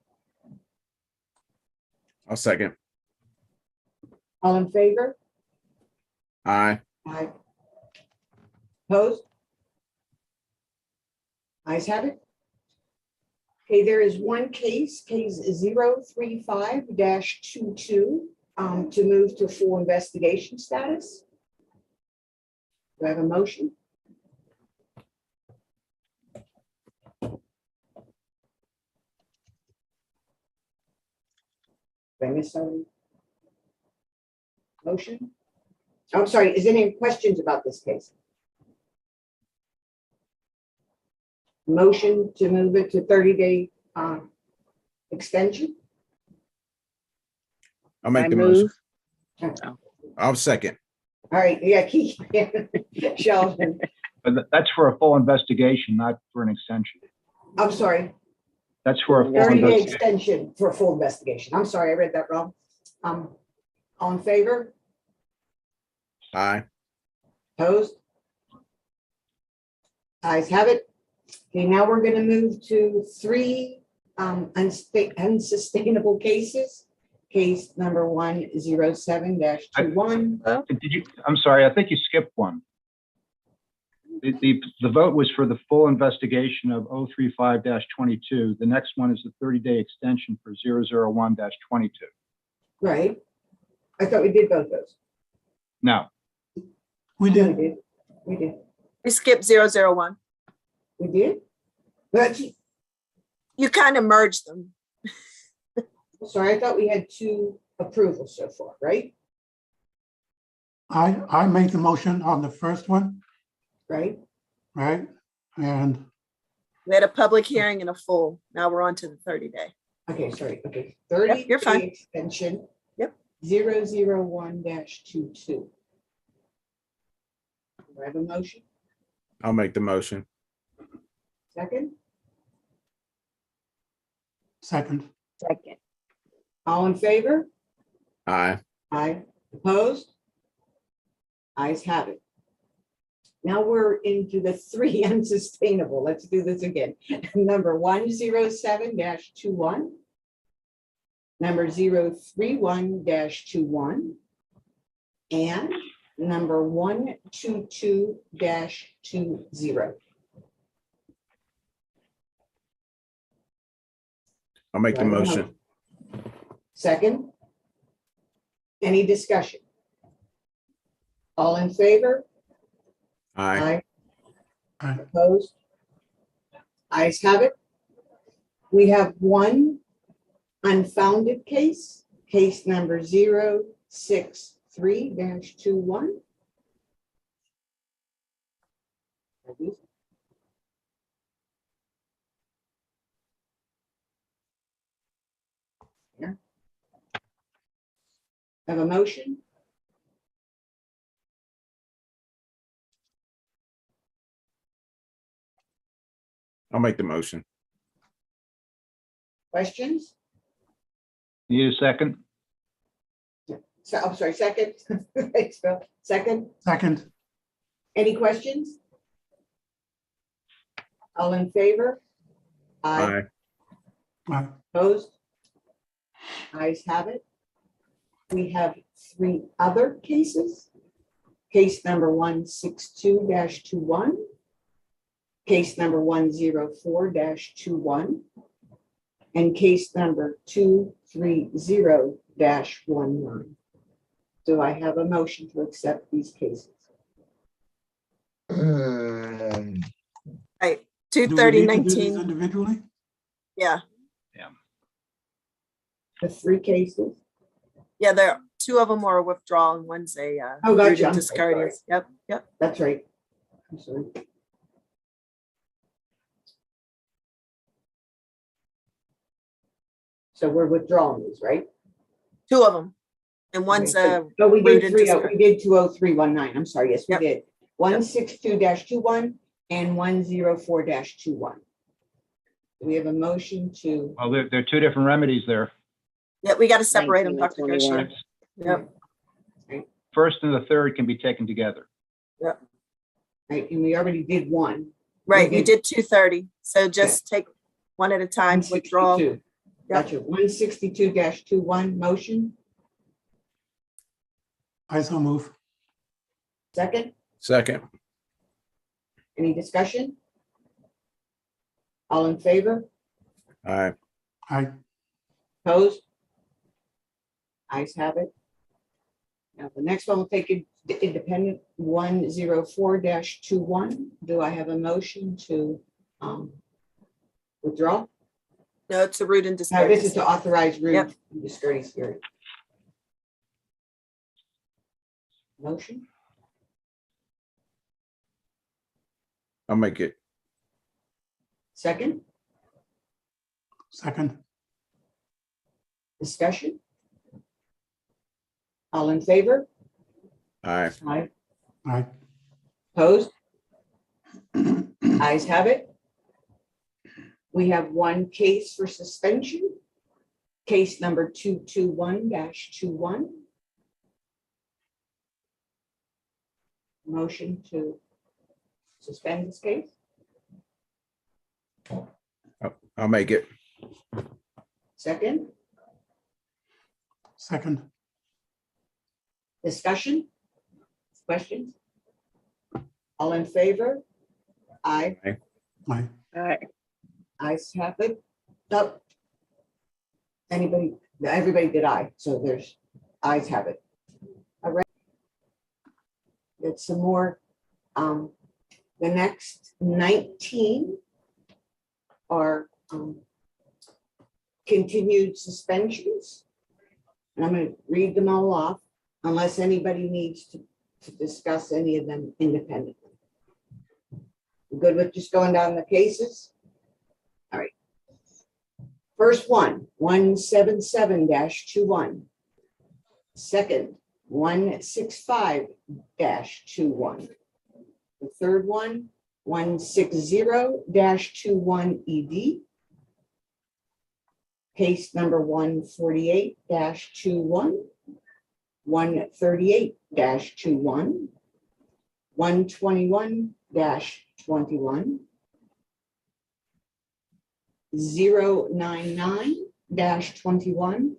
S4: I'll second.
S1: all in favor?
S4: Aye.
S1: Aye. Opposed? Ayes have it. Okay, there is one case 035-22, to move to full investigation status. Do I have a motion? Did I miss something? Motion? I'm sorry, is there any questions about this case? Motion to move it to 30-day extension?
S4: I'll make
S6: I
S4: the motion.
S6: move.
S4: I'll second.
S1: All right, yeah, Keith, Sheldon,
S7: But that's for a full investigation, not for an extension.
S1: I'm sorry,
S7: That's for a full
S1: 30-day
S7: investigation.
S1: extension for a full investigation. I'm sorry, I read that wrong. All in favor?
S4: Aye.
S1: Opposed? Ayes have it. Okay, now we're gonna move to three unsustainable cases. Case number 107-21.
S7: I'm sorry, I think you skipped one. The vote was for the full investigation of 035-22. The next one is the 30-day extension for 001-22.
S1: Right. I thought we did both those.
S7: Now,
S5: We
S1: We
S5: did.
S1: did. We did.
S2: We skipped 001.
S1: We did. But,
S2: You kind of merged them.
S1: sorry, I thought we had two approvals so far, right?
S5: I made the motion on the first one,
S1: Right?
S5: right? And
S2: We had a public hearing and a full. Now we're on to the 30-day.
S1: Okay, sorry. Okay.
S2: Yep, you're fine.
S1: 30-day extension.
S2: Yep.
S1: 001-22. Do I have a motion?
S4: I'll make the motion.
S1: Second?
S5: second,
S6: Second.
S1: All in favor?
S4: Aye.
S1: Aye. Opposed? Ayes have it. Now we're into the three unsustainable. Let's do this again. Number 107-21. Number 031-21. And number 122-20.
S4: I'll make the
S1: Right.
S4: motion.
S1: Second? Any discussion? All in favor?
S4: Aye.
S5: Aye.
S1: Opposed? Ayes have it. We have one unfounded case, case number 063-21. Here. Have a motion?
S4: I'll make the motion.
S1: Questions?
S7: need a second?
S1: So, I'm sorry, second? Thanks, Bill. Second?
S5: second,
S1: Any questions? All in favor?
S4: Aye.
S5: aye,
S1: Opposed? Ayes have it. We have three other cases. Case number 162-21. Case number 104-21. And case number 230-19. Do I have a motion to accept these cases?
S2: Right.
S5: do we need to do these
S2: 230-19.
S5: individually?
S2: Yeah.
S1: The three cases?
S2: Yeah, there, two of them are a withdrawal and one's a
S1: Oh, gotcha.
S2: rooted
S1: I'm so
S2: discardias. Yep, yep.
S1: That's right. I'm sorry. So we're withdrawing these, right?
S2: Two of them. And one's
S1: Okay,
S2: a
S1: Oh, we
S2: rude
S1: did
S2: and
S1: 20319. I'm sorry. Yes, we
S2: Yep.
S1: did. 162-21 and 104-21. We have a motion to,
S7: Well, there are two different remedies there.
S2: Yeah, we got to separate them,
S6: 19 and
S2: Dr.
S6: 21.
S2: Gershon. Yep.
S7: First and the third can be taken together.
S1: right, and we already did one.
S2: Right,
S1: We
S2: you did 230. So just take one at a time, withdraw.
S1: 162. Gotcha. 162-21 motion.
S5: I so move.
S1: Second,
S4: Second.
S1: any discussion? All in favor?
S4: All right.
S5: Aye.
S1: Opposed? Ayes have it. Now, the next one will take it independent 104-21. Do I have a motion to withdraw?
S2: No, it's a rude and
S1: Now, this is
S2: discourteous.
S1: to authorize
S2: Yep.
S1: rude and discourteous hearing. Motion,
S4: I'll make it.
S1: second,
S5: Second.
S1: discussion? All in favor?
S4: All right.
S1: Aye.
S5: Aye.
S1: Opposed? Ayes have it. We have one case for suspension. Case number 221-21. Motion to suspend this case.
S4: I'll make it.
S1: Second,
S5: Second.
S1: discussion? Questions? All in favor? Aye.
S5: Aye.
S6: All right.
S1: Ayes have it. Oh. Anybody, everybody did aye, so there's ayes have it. All right. Get some more. The next 19 are continued suspensions. And I'm going to read them all off unless anybody needs to discuss any of them independently. Good with just going down the cases? All right. First one, 177-21. Second, 165-21. The third one, 160-21 ED. Case number 148-21, 138-21, 121-21, 099-21,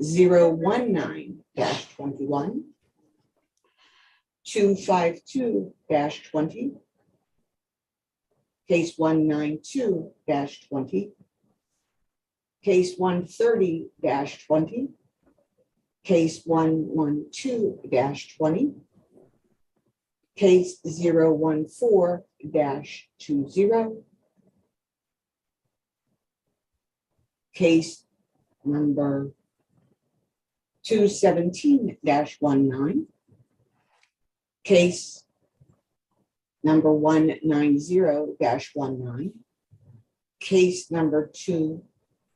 S1: 019-21, 252-20, case 192-20, case 130-20, case 112-20, case 014-20, case number 217-19, case number 190-19, case number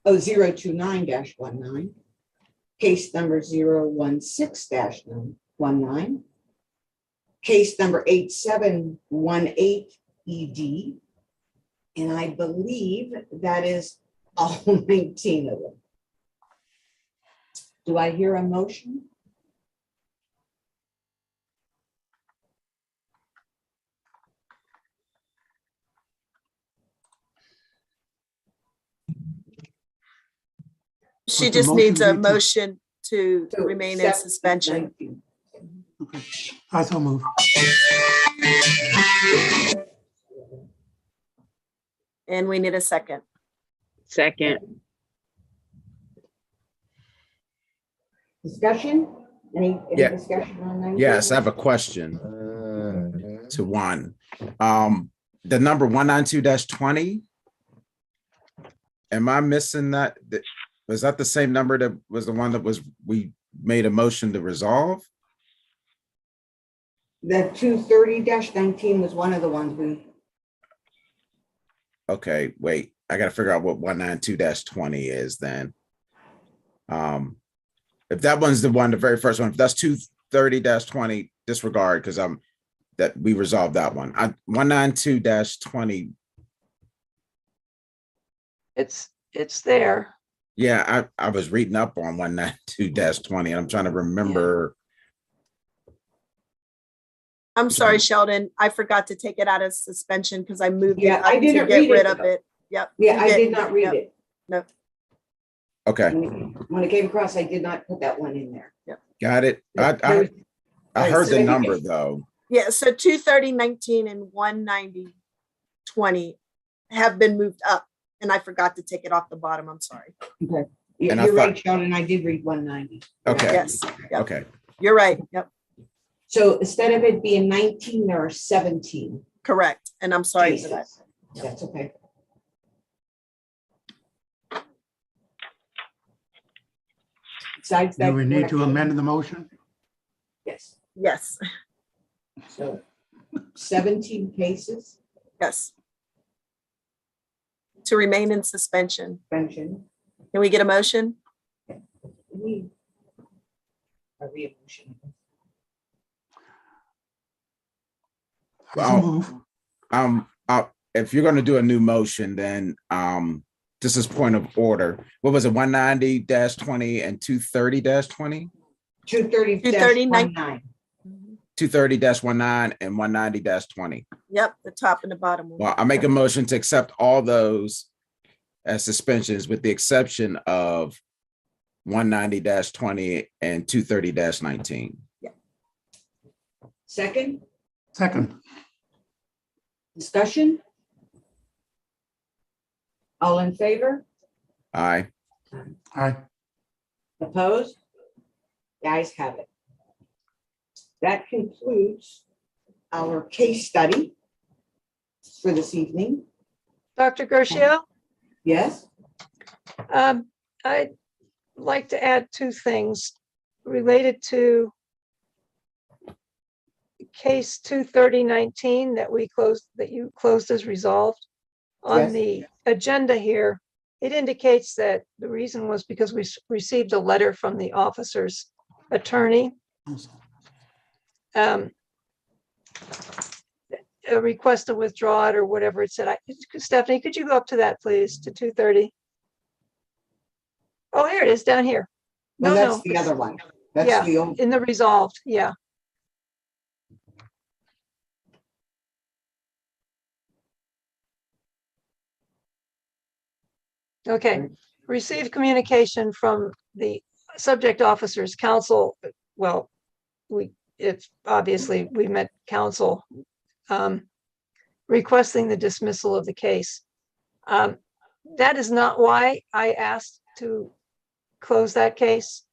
S1: 029-19, case number 016-19, case number 8718 ED, and I believe that is all 19 of them. Do I hear a motion?
S2: She
S5: Would the
S2: just needs a
S5: motion be to-
S2: motion to
S1: So
S2: remain in
S1: 7,
S2: suspension.
S1: 19.
S5: Okay. I so move.
S2: And we need a second.
S6: Second.
S1: Discussion? Any
S4: Yeah.
S1: discussion on that?
S4: Yes, I have a question to one. The number 192-20. Am I missing that? Was that the same number that was the one that we made a motion to resolve?
S1: The 230-19 was one of the ones we,
S4: Okay, wait, I gotta figure out what 192-20 is then. If that one's the one, the very first one, if that's 230-20, disregard, because that we resolved that one. 192-20.
S3: It's there.
S4: Yeah, I was reading up on 192-20 and I'm trying to remember.
S2: I'm sorry, Sheldon. I forgot to take it out of suspension because I moved it
S1: Yeah,
S2: up
S1: I
S2: to
S1: didn't
S2: get
S1: read
S2: rid
S1: it,
S2: of
S1: though.
S2: it. Yep.
S1: Yeah,
S2: you
S1: I
S2: get-
S1: did not read
S2: yep.
S1: it.
S2: No,
S4: Okay,
S1: When it came across, I did not put that one in there.
S4: got it. I
S2: Right,
S4: heard
S2: so
S4: the
S2: if you
S4: number though.
S2: yeah, so 230-19 and 190-20 have been moved up, and I forgot to take it off the bottom. I'm sorry.
S1: Okay.
S4: And I
S1: You're
S4: thought-
S1: right, Sheldon. I did read 190.
S4: Okay.
S2: Yes, yep.
S4: Okay,
S2: You're right. Yep,
S1: So instead of it being 19, there are 17.
S2: correct. And I'm sorry for that.
S1: cases. That's okay. Besides that.
S5: Do we need to
S1: correction-
S5: amend the motion?
S1: Yes,
S2: Yes,
S1: so 17 cases,
S2: yes. To remain in suspension.
S1: suspension.
S2: Can we get a motion?
S1: We- a re-emotion.
S5: I so
S4: Well,
S5: move.
S4: if you're gonna do a new motion, then this is point of order. What was it, 190-20 and 230-20?
S1: 230-19.
S4: 230-19 and 190-20.
S2: Yep, the top and the bottom one.
S4: Well, I make a motion to accept all those as suspensions with the exception of 190-20 and 230-19.
S1: Second,
S5: Second.
S1: discussion? All in favor?
S4: Aye.
S5: Aye.
S1: Opposed? The ayes have it. That concludes our case study for this evening.
S3: Dr. Gershio,
S1: Yes?
S3: I'd like to add two things related to case 230-19 that you closed as resolved. On
S1: Yes.
S3: the agenda here, it indicates that the reason was because we received a letter from the officer's attorney, a request to withdraw it or whatever it said. Stephanie, could you go up to that, please, to 230? Oh, here it is, down here.
S1: No,
S3: No,
S1: that's
S3: no,
S1: the
S3: it's
S1: other one.
S3: yeah.
S1: That's the old.
S3: in the resolved, yeah. Okay, received communication from the subject officer's counsel. Well, it's obviously we met counsel requesting the dismissal of the case. That is not why I asked to close that case.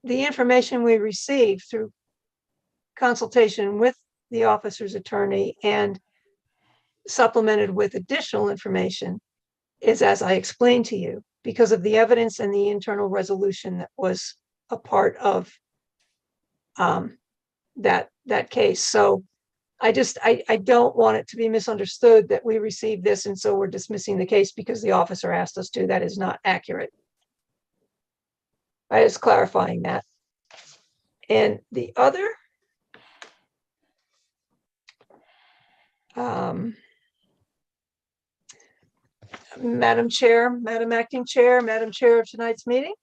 S3: The information we received through consultation with the officer's attorney and supplemented with additional information is, as I explained to you, because of the evidence and the internal resolution that was a part of that case. So I don't want it to be misunderstood that we received this and so we're dismissing the case because the officer asked us to. That is not accurate. I was clarifying that. And the other, Madam Chair, Madam Acting Chair, Madam Chair of tonight's meeting,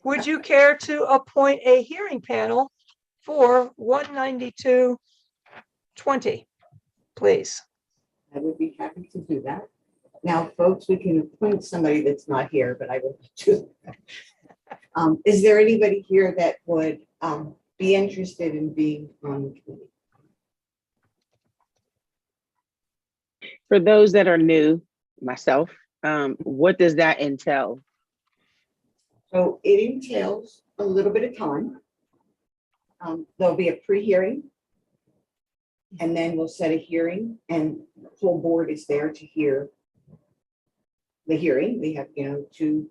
S3: would you care to appoint a hearing panel for 192-20, please?
S1: I would be happy to do that. Now, folks, we can appoint somebody that's not here, but I will do. Is there anybody here that would be interested in being on the committee?
S6: For those that are new, myself, what does that entail?
S1: So it entails a little bit of time. There'll be a pre-hearing. And then we'll set a hearing and the whole board is there to hear the hearing. We have, two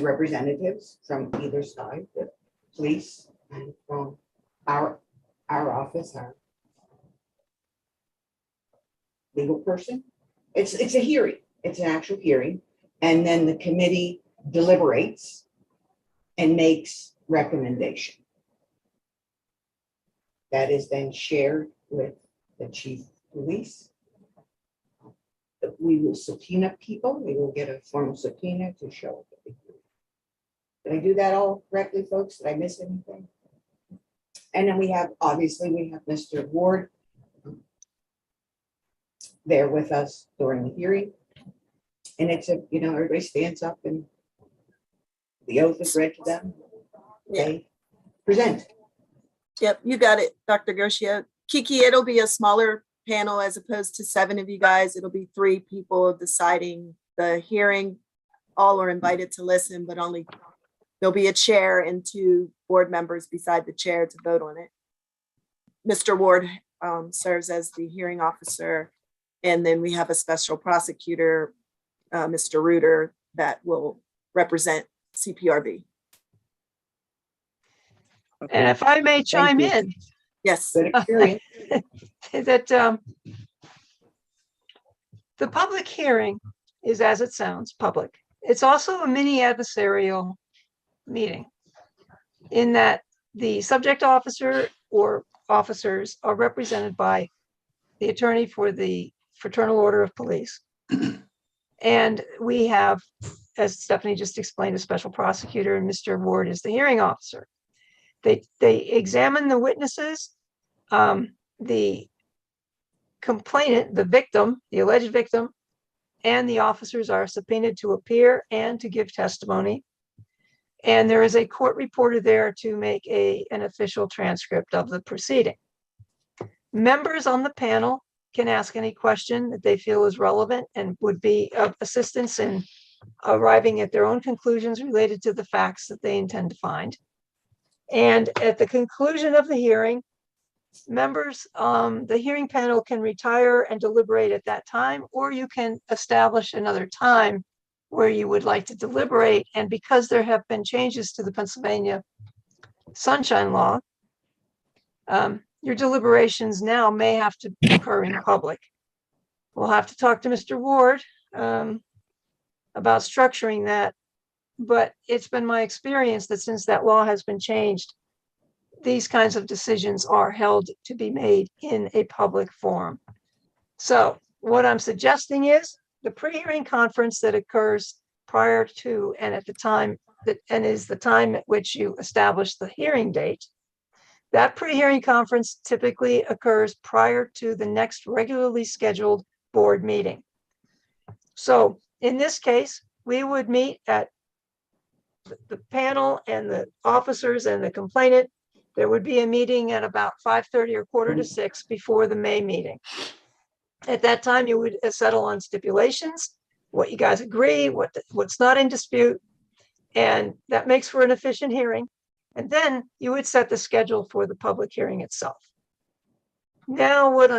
S1: representatives from either side, the police and from our office, our legal person. It's a hearing. It's an actual hearing. And then the committee deliberates and makes recommendation. That is then shared with the chief of police. We will subpoena people. We will get a formal subpoena to show. Did I do that all correctly, folks? Did I miss anything? And then we have Mr. Ward there with us during the hearing. And it's everybody stands up and the oath is read to them. They present.
S2: Yep, you got it, Dr. Garcia. Kiki, it'll be a smaller panel as opposed to 7 of you guys. It'll be 3 people deciding the hearing. All are invited to listen, but only there'll be a chair and 2 board members beside the chair to vote on it. Mr. Ward serves as the hearing officer, and then we have a special prosecutor, Mr. Reuter, that will represent CPRB.
S3: And if I may chime
S6: you.
S3: in,
S2: Yes.
S1: Good experience.
S3: that the public hearing is, as it sounds, public. It's also a mini adversarial meeting in that the subject officer or officers are represented by the attorney for the Fraternal Order of Police. And we have, as Stephanie just explained, a special prosecutor, and Mr. Ward is the hearing officer. They examine the witnesses, the complainant, the victim, the alleged victim, and the officers are subpoenaed to appear and to give testimony. And there is a court reporter there to make an official transcript of the proceeding. Members on the panel can ask any question that they feel is relevant and would be of assistance in arriving at their own conclusions related to the facts that they intend to find. And at the conclusion of the hearing, members, the hearing panel can retire and deliberate at that time, or you can establish another time where you would like to deliberate. And because there have been changes to the Pennsylvania Sunshine Law, your deliberations now may have to occur in public. We'll have to talk to Mr. Ward about structuring that. But it's been my experience that since that law has been changed, these kinds of decisions are held to be made in a public forum. So what I'm suggesting is the pre-hearing conference that occurs prior to and at the time that, and is the time at which you establish the hearing date. That pre-hearing conference typically occurs prior to the next regularly scheduled board meeting. So in this case, we would meet at the panel and the officers and the complainant. There would be a meeting at about 5:30 or 5:45 before the May meeting. At that time, you would settle on stipulations, what you guys agree, what's not in dispute, and that makes for an efficient hearing. And then you would set the schedule for the public hearing itself. Now, what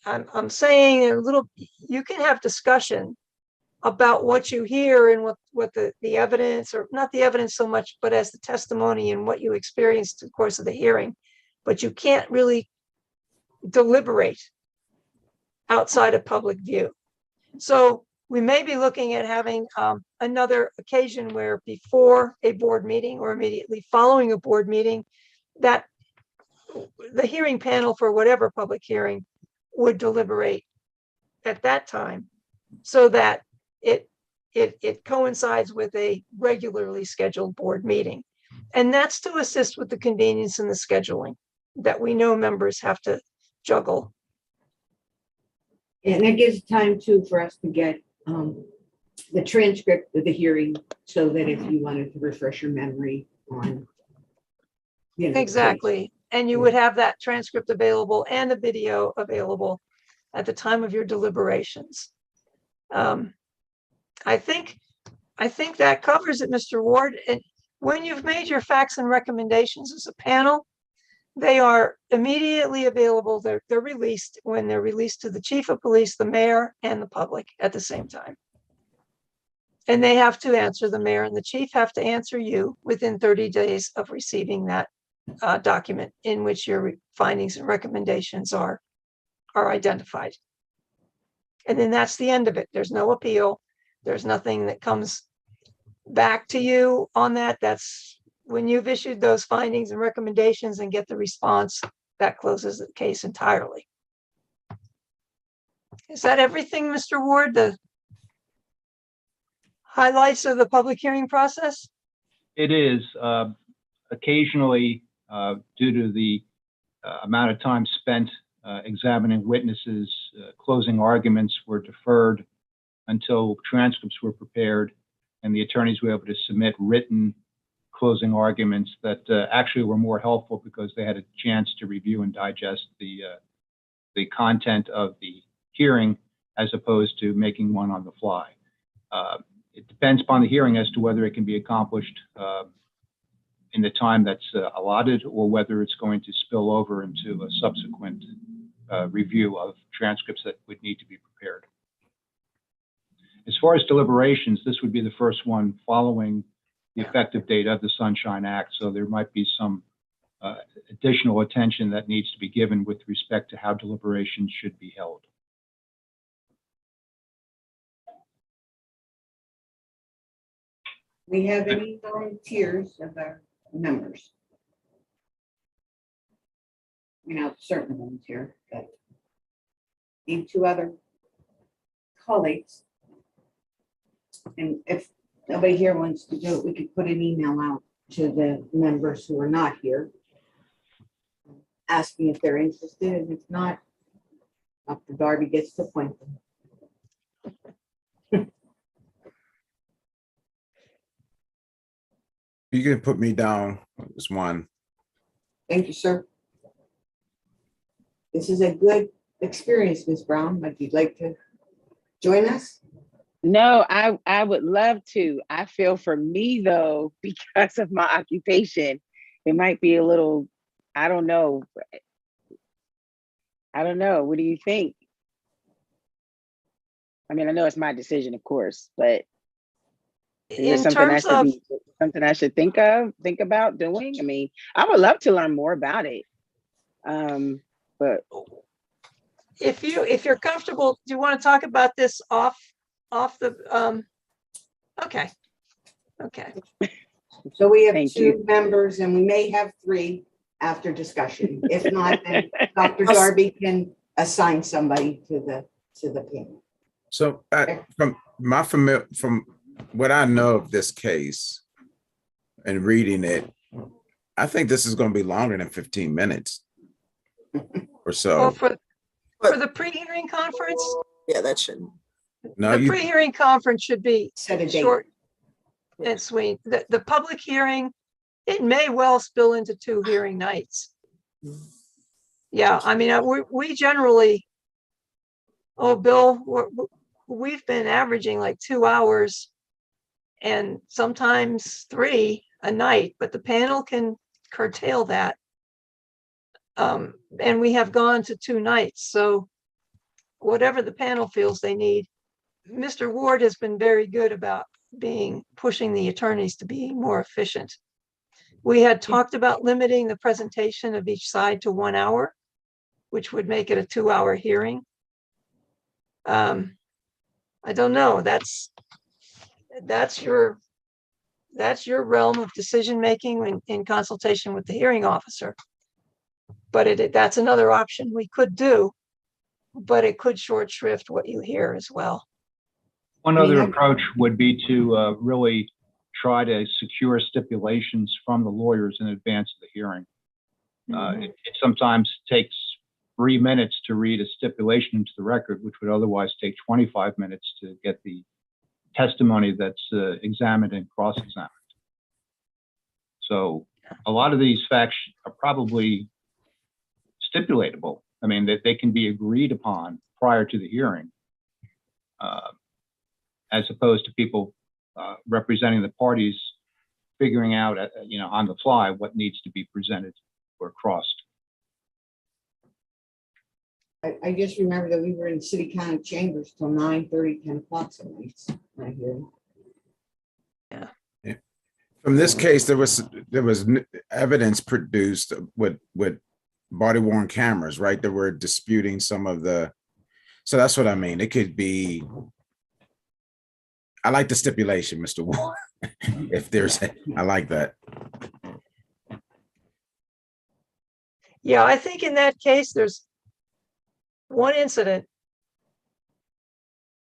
S3: I'm saying a little, you can have discussion about what you hear and what the evidence, or not the evidence so much, but as the testimony and what you experienced in the course of the hearing, but you can't really deliberate outside of public view. So we may be looking at having another occasion where before a board meeting or immediately following a board meeting, that the hearing panel for whatever public hearing would deliberate at that time, so that it coincides with a regularly scheduled board meeting. And that's to assist with the convenience and the scheduling that we know members have to juggle.
S1: And it gives time too for us to get the transcript of the hearing, so that if you wanted to refresh your memory on, you know,
S3: Exactly. And you would have that transcript available and the video available at the time of your deliberations. I think that covers it, Mr. Ward. And when you've made your facts and recommendations as a panel, they are immediately available. They're released when they're released to the chief of police, the mayor, and the public at the same time. And they have to answer, the mayor and the chief have to answer you within 30 days of receiving that document in which your findings and recommendations are identified. And then that's the end of it. There's no appeal. There's nothing that comes back to you on that. That's when you've issued those findings and recommendations and get the response, that closes the case entirely. Is that everything, Mr. Ward? The highlights of the public hearing process?
S7: It is occasionally, due to the amount of time spent examining witnesses, closing arguments were deferred until transcripts were prepared and the attorneys were able to submit written closing arguments that actually were more helpful because they had a chance to review and digest the content of the hearing as opposed to making one on the fly. It depends upon the hearing as to whether it can be accomplished in the time that's allotted or whether it's going to spill over into a subsequent review of transcripts that would need to be prepared. As far as deliberations, this would be the first one following the effective date of the Sunshine Act. So there might be some additional attention that needs to be given with respect to how deliberations should be held.
S1: We have any volunteers of our members? Certain volunteer, but need two other colleagues. And if nobody here wants to do it, we could put an email out to the members who are not here, asking if they're interested, and if not, Dr. Darby gets to appoint them.
S4: You can put me down as one.
S1: Thank you, sir. This is a good experience, Ms. Brown. Would you like to join us?
S6: No, I would love to. I feel for me though, because of my occupation, it might be a little, I don't know. What do you think? I mean, I know it's my decision, of course, but is
S3: In
S6: this something
S3: terms
S6: I should think about doing? I mean, I would love to learn more about it. But
S3: if you're comfortable, do you want to talk about this off the, okay.
S1: So we have
S6: Thank
S1: two
S6: you.
S1: members and we may have three after discussion. If not, then Dr. Darby can assign somebody to the panel.
S4: So from what I know of this case and reading it, I think this is going to be longer than 15 minutes or so.
S3: Well, for the pre-hearing conference,
S2: Yeah, that shouldn't.
S4: No,
S3: the pre-hearing conference should be
S1: Set a date.
S3: short and sweet. The public hearing, it may well spill into 2 hearing nights. Yeah, I mean, we generally, Bill, we've been averaging like 2 hours and sometimes 3 a night, but the panel can curtail that. And we have gone to 2 nights. So whatever the panel feels they need, Mr. Ward has been very good about pushing the attorneys to be more efficient. We had talked about limiting the presentation of each side to 1 hour, which would make it a 2-hour hearing. I don't know. That's your realm of decision making in consultation with the hearing officer. But that's another option we could do, but it could short shrift what you hear as well.
S7: One other approach would be to really try to secure stipulations from the lawyers in advance of the hearing. It sometimes takes 3 minutes to read a stipulation into the record, which would otherwise take 25 minutes to get the testimony that's examined and cross-examined. So a lot of these facts are probably stipulatable. I mean, that they can be agreed upon prior to the hearing, as opposed to people representing the parties figuring out, on the fly what needs to be presented or crossed.
S1: I just remember that we were in city county chambers till 9:30, 10 o'clock some nights right here.
S4: from this case, there was evidence produced with body worn cameras, right? That were disputing some of the. So that's what I mean. It could be. I like the stipulation, Mr. Ward. If there's, I like that.
S3: Yeah, I think in that case, there's one incident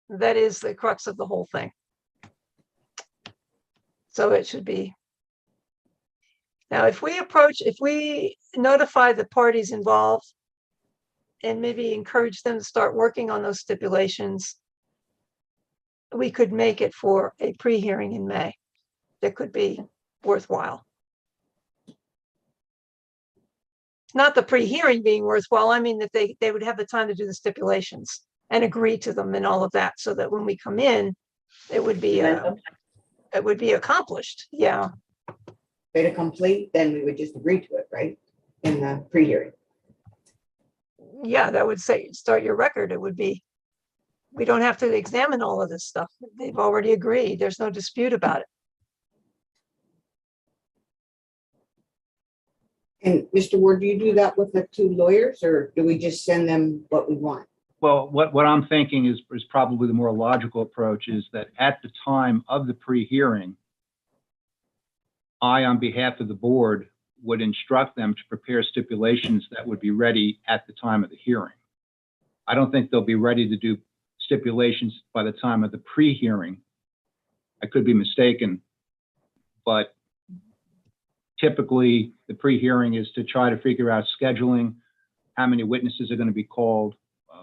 S3: that is the crux of the whole thing. So it should be. Now, if we notify the parties involved and maybe encourage them to start working on those stipulations, we could make it for a pre-hearing in May that could be worthwhile. Not the pre-hearing being worthwhile, I mean that they would have the time to do the stipulations and agree to them and all of that, so that when we come in, it would be accomplished. Yeah.
S1: Fait accompli, then we would just agree to it, right? In the pre-hearing.
S3: Yeah, that would say start your record. It would be, we don't have to examine all of this stuff. They've already agreed. There's no dispute about it.
S1: And Mr. Ward, do you do that with the two lawyers, or do we just send them what we want?
S7: Well, what I'm thinking is probably the more logical approach is that at the time of the pre-hearing, I, on behalf of the board, would instruct them to prepare stipulations that would be ready at the time of the hearing. I don't think they'll be ready to do stipulations by the time of the pre-hearing. I could be mistaken, but typically the pre-hearing is to try to figure out scheduling, how many witnesses are going to be called,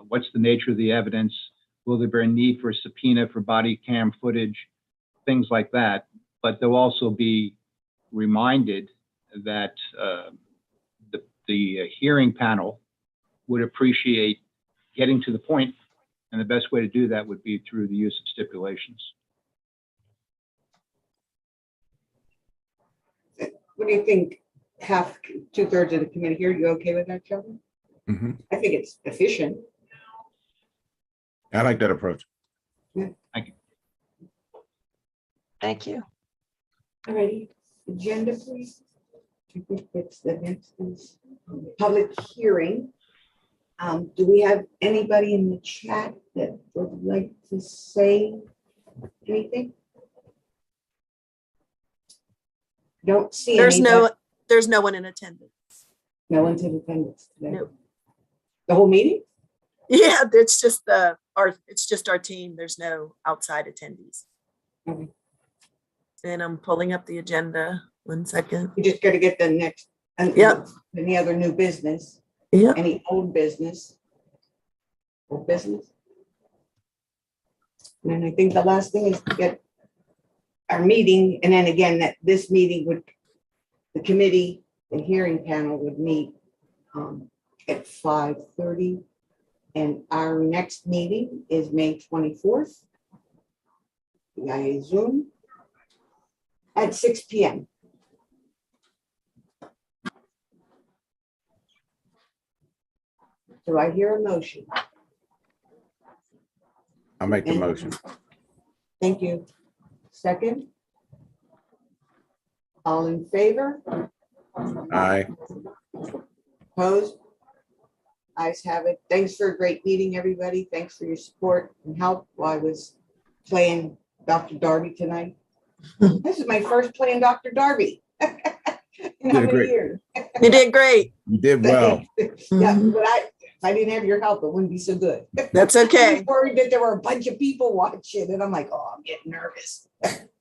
S7: what's the nature of the evidence, will there be a need for a subpoena for body cam footage, things like that. But they'll also be reminded that the hearing panel would appreciate getting to the point, and the best way to do that would be through the use of stipulations.
S1: What do you think? Half, 2/3 of the committee here, you okay with that, Sheldon?
S4: Mhm.
S1: I think it's efficient.
S4: I like that approach.
S3: Thank you.
S1: All righty, agenda, please. I think that's the next is public hearing. Do we have anybody in the chat that would like to say anything? Don't see
S2: There's
S1: anybody.
S2: no one in attendance.
S1: No one's in attendance today.
S2: No.
S1: The whole meeting?
S2: Yeah, it's just our team. There's no outside attendees.
S1: Okay.
S2: And I'm pulling up the agenda. 1 second.
S1: We just got to get the next.
S2: Yep.
S1: Any other new business?
S2: Yep.
S1: Any old business? Old business? And I think the last thing is to get our meeting, and then again, that this meeting would, the committee, the hearing panel would meet at 5:30. And our next meeting is May 24th via Zoom at 6 p.m. Do I hear a motion?
S4: I'll make the motion.
S1: Thank you. Second? All in favor?
S4: Aye.
S1: Opposed? Ayes have it. Thanks for a great meeting, everybody. Thanks for your support and help while I was playing Dr. Darby tonight. This is my first playing Dr. Darby. In how many
S4: great.
S1: years?
S2: You did great.
S4: You did well.
S1: Yeah, but if I didn't have your help, it wouldn't be so good.
S2: That's
S1: I
S2: okay.
S1: was worried that there were a bunch of people watching, and I'm like, oh, I'm getting nervous.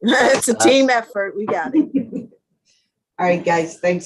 S2: It's a team effort. We got it.
S1: All right, guys, thanks.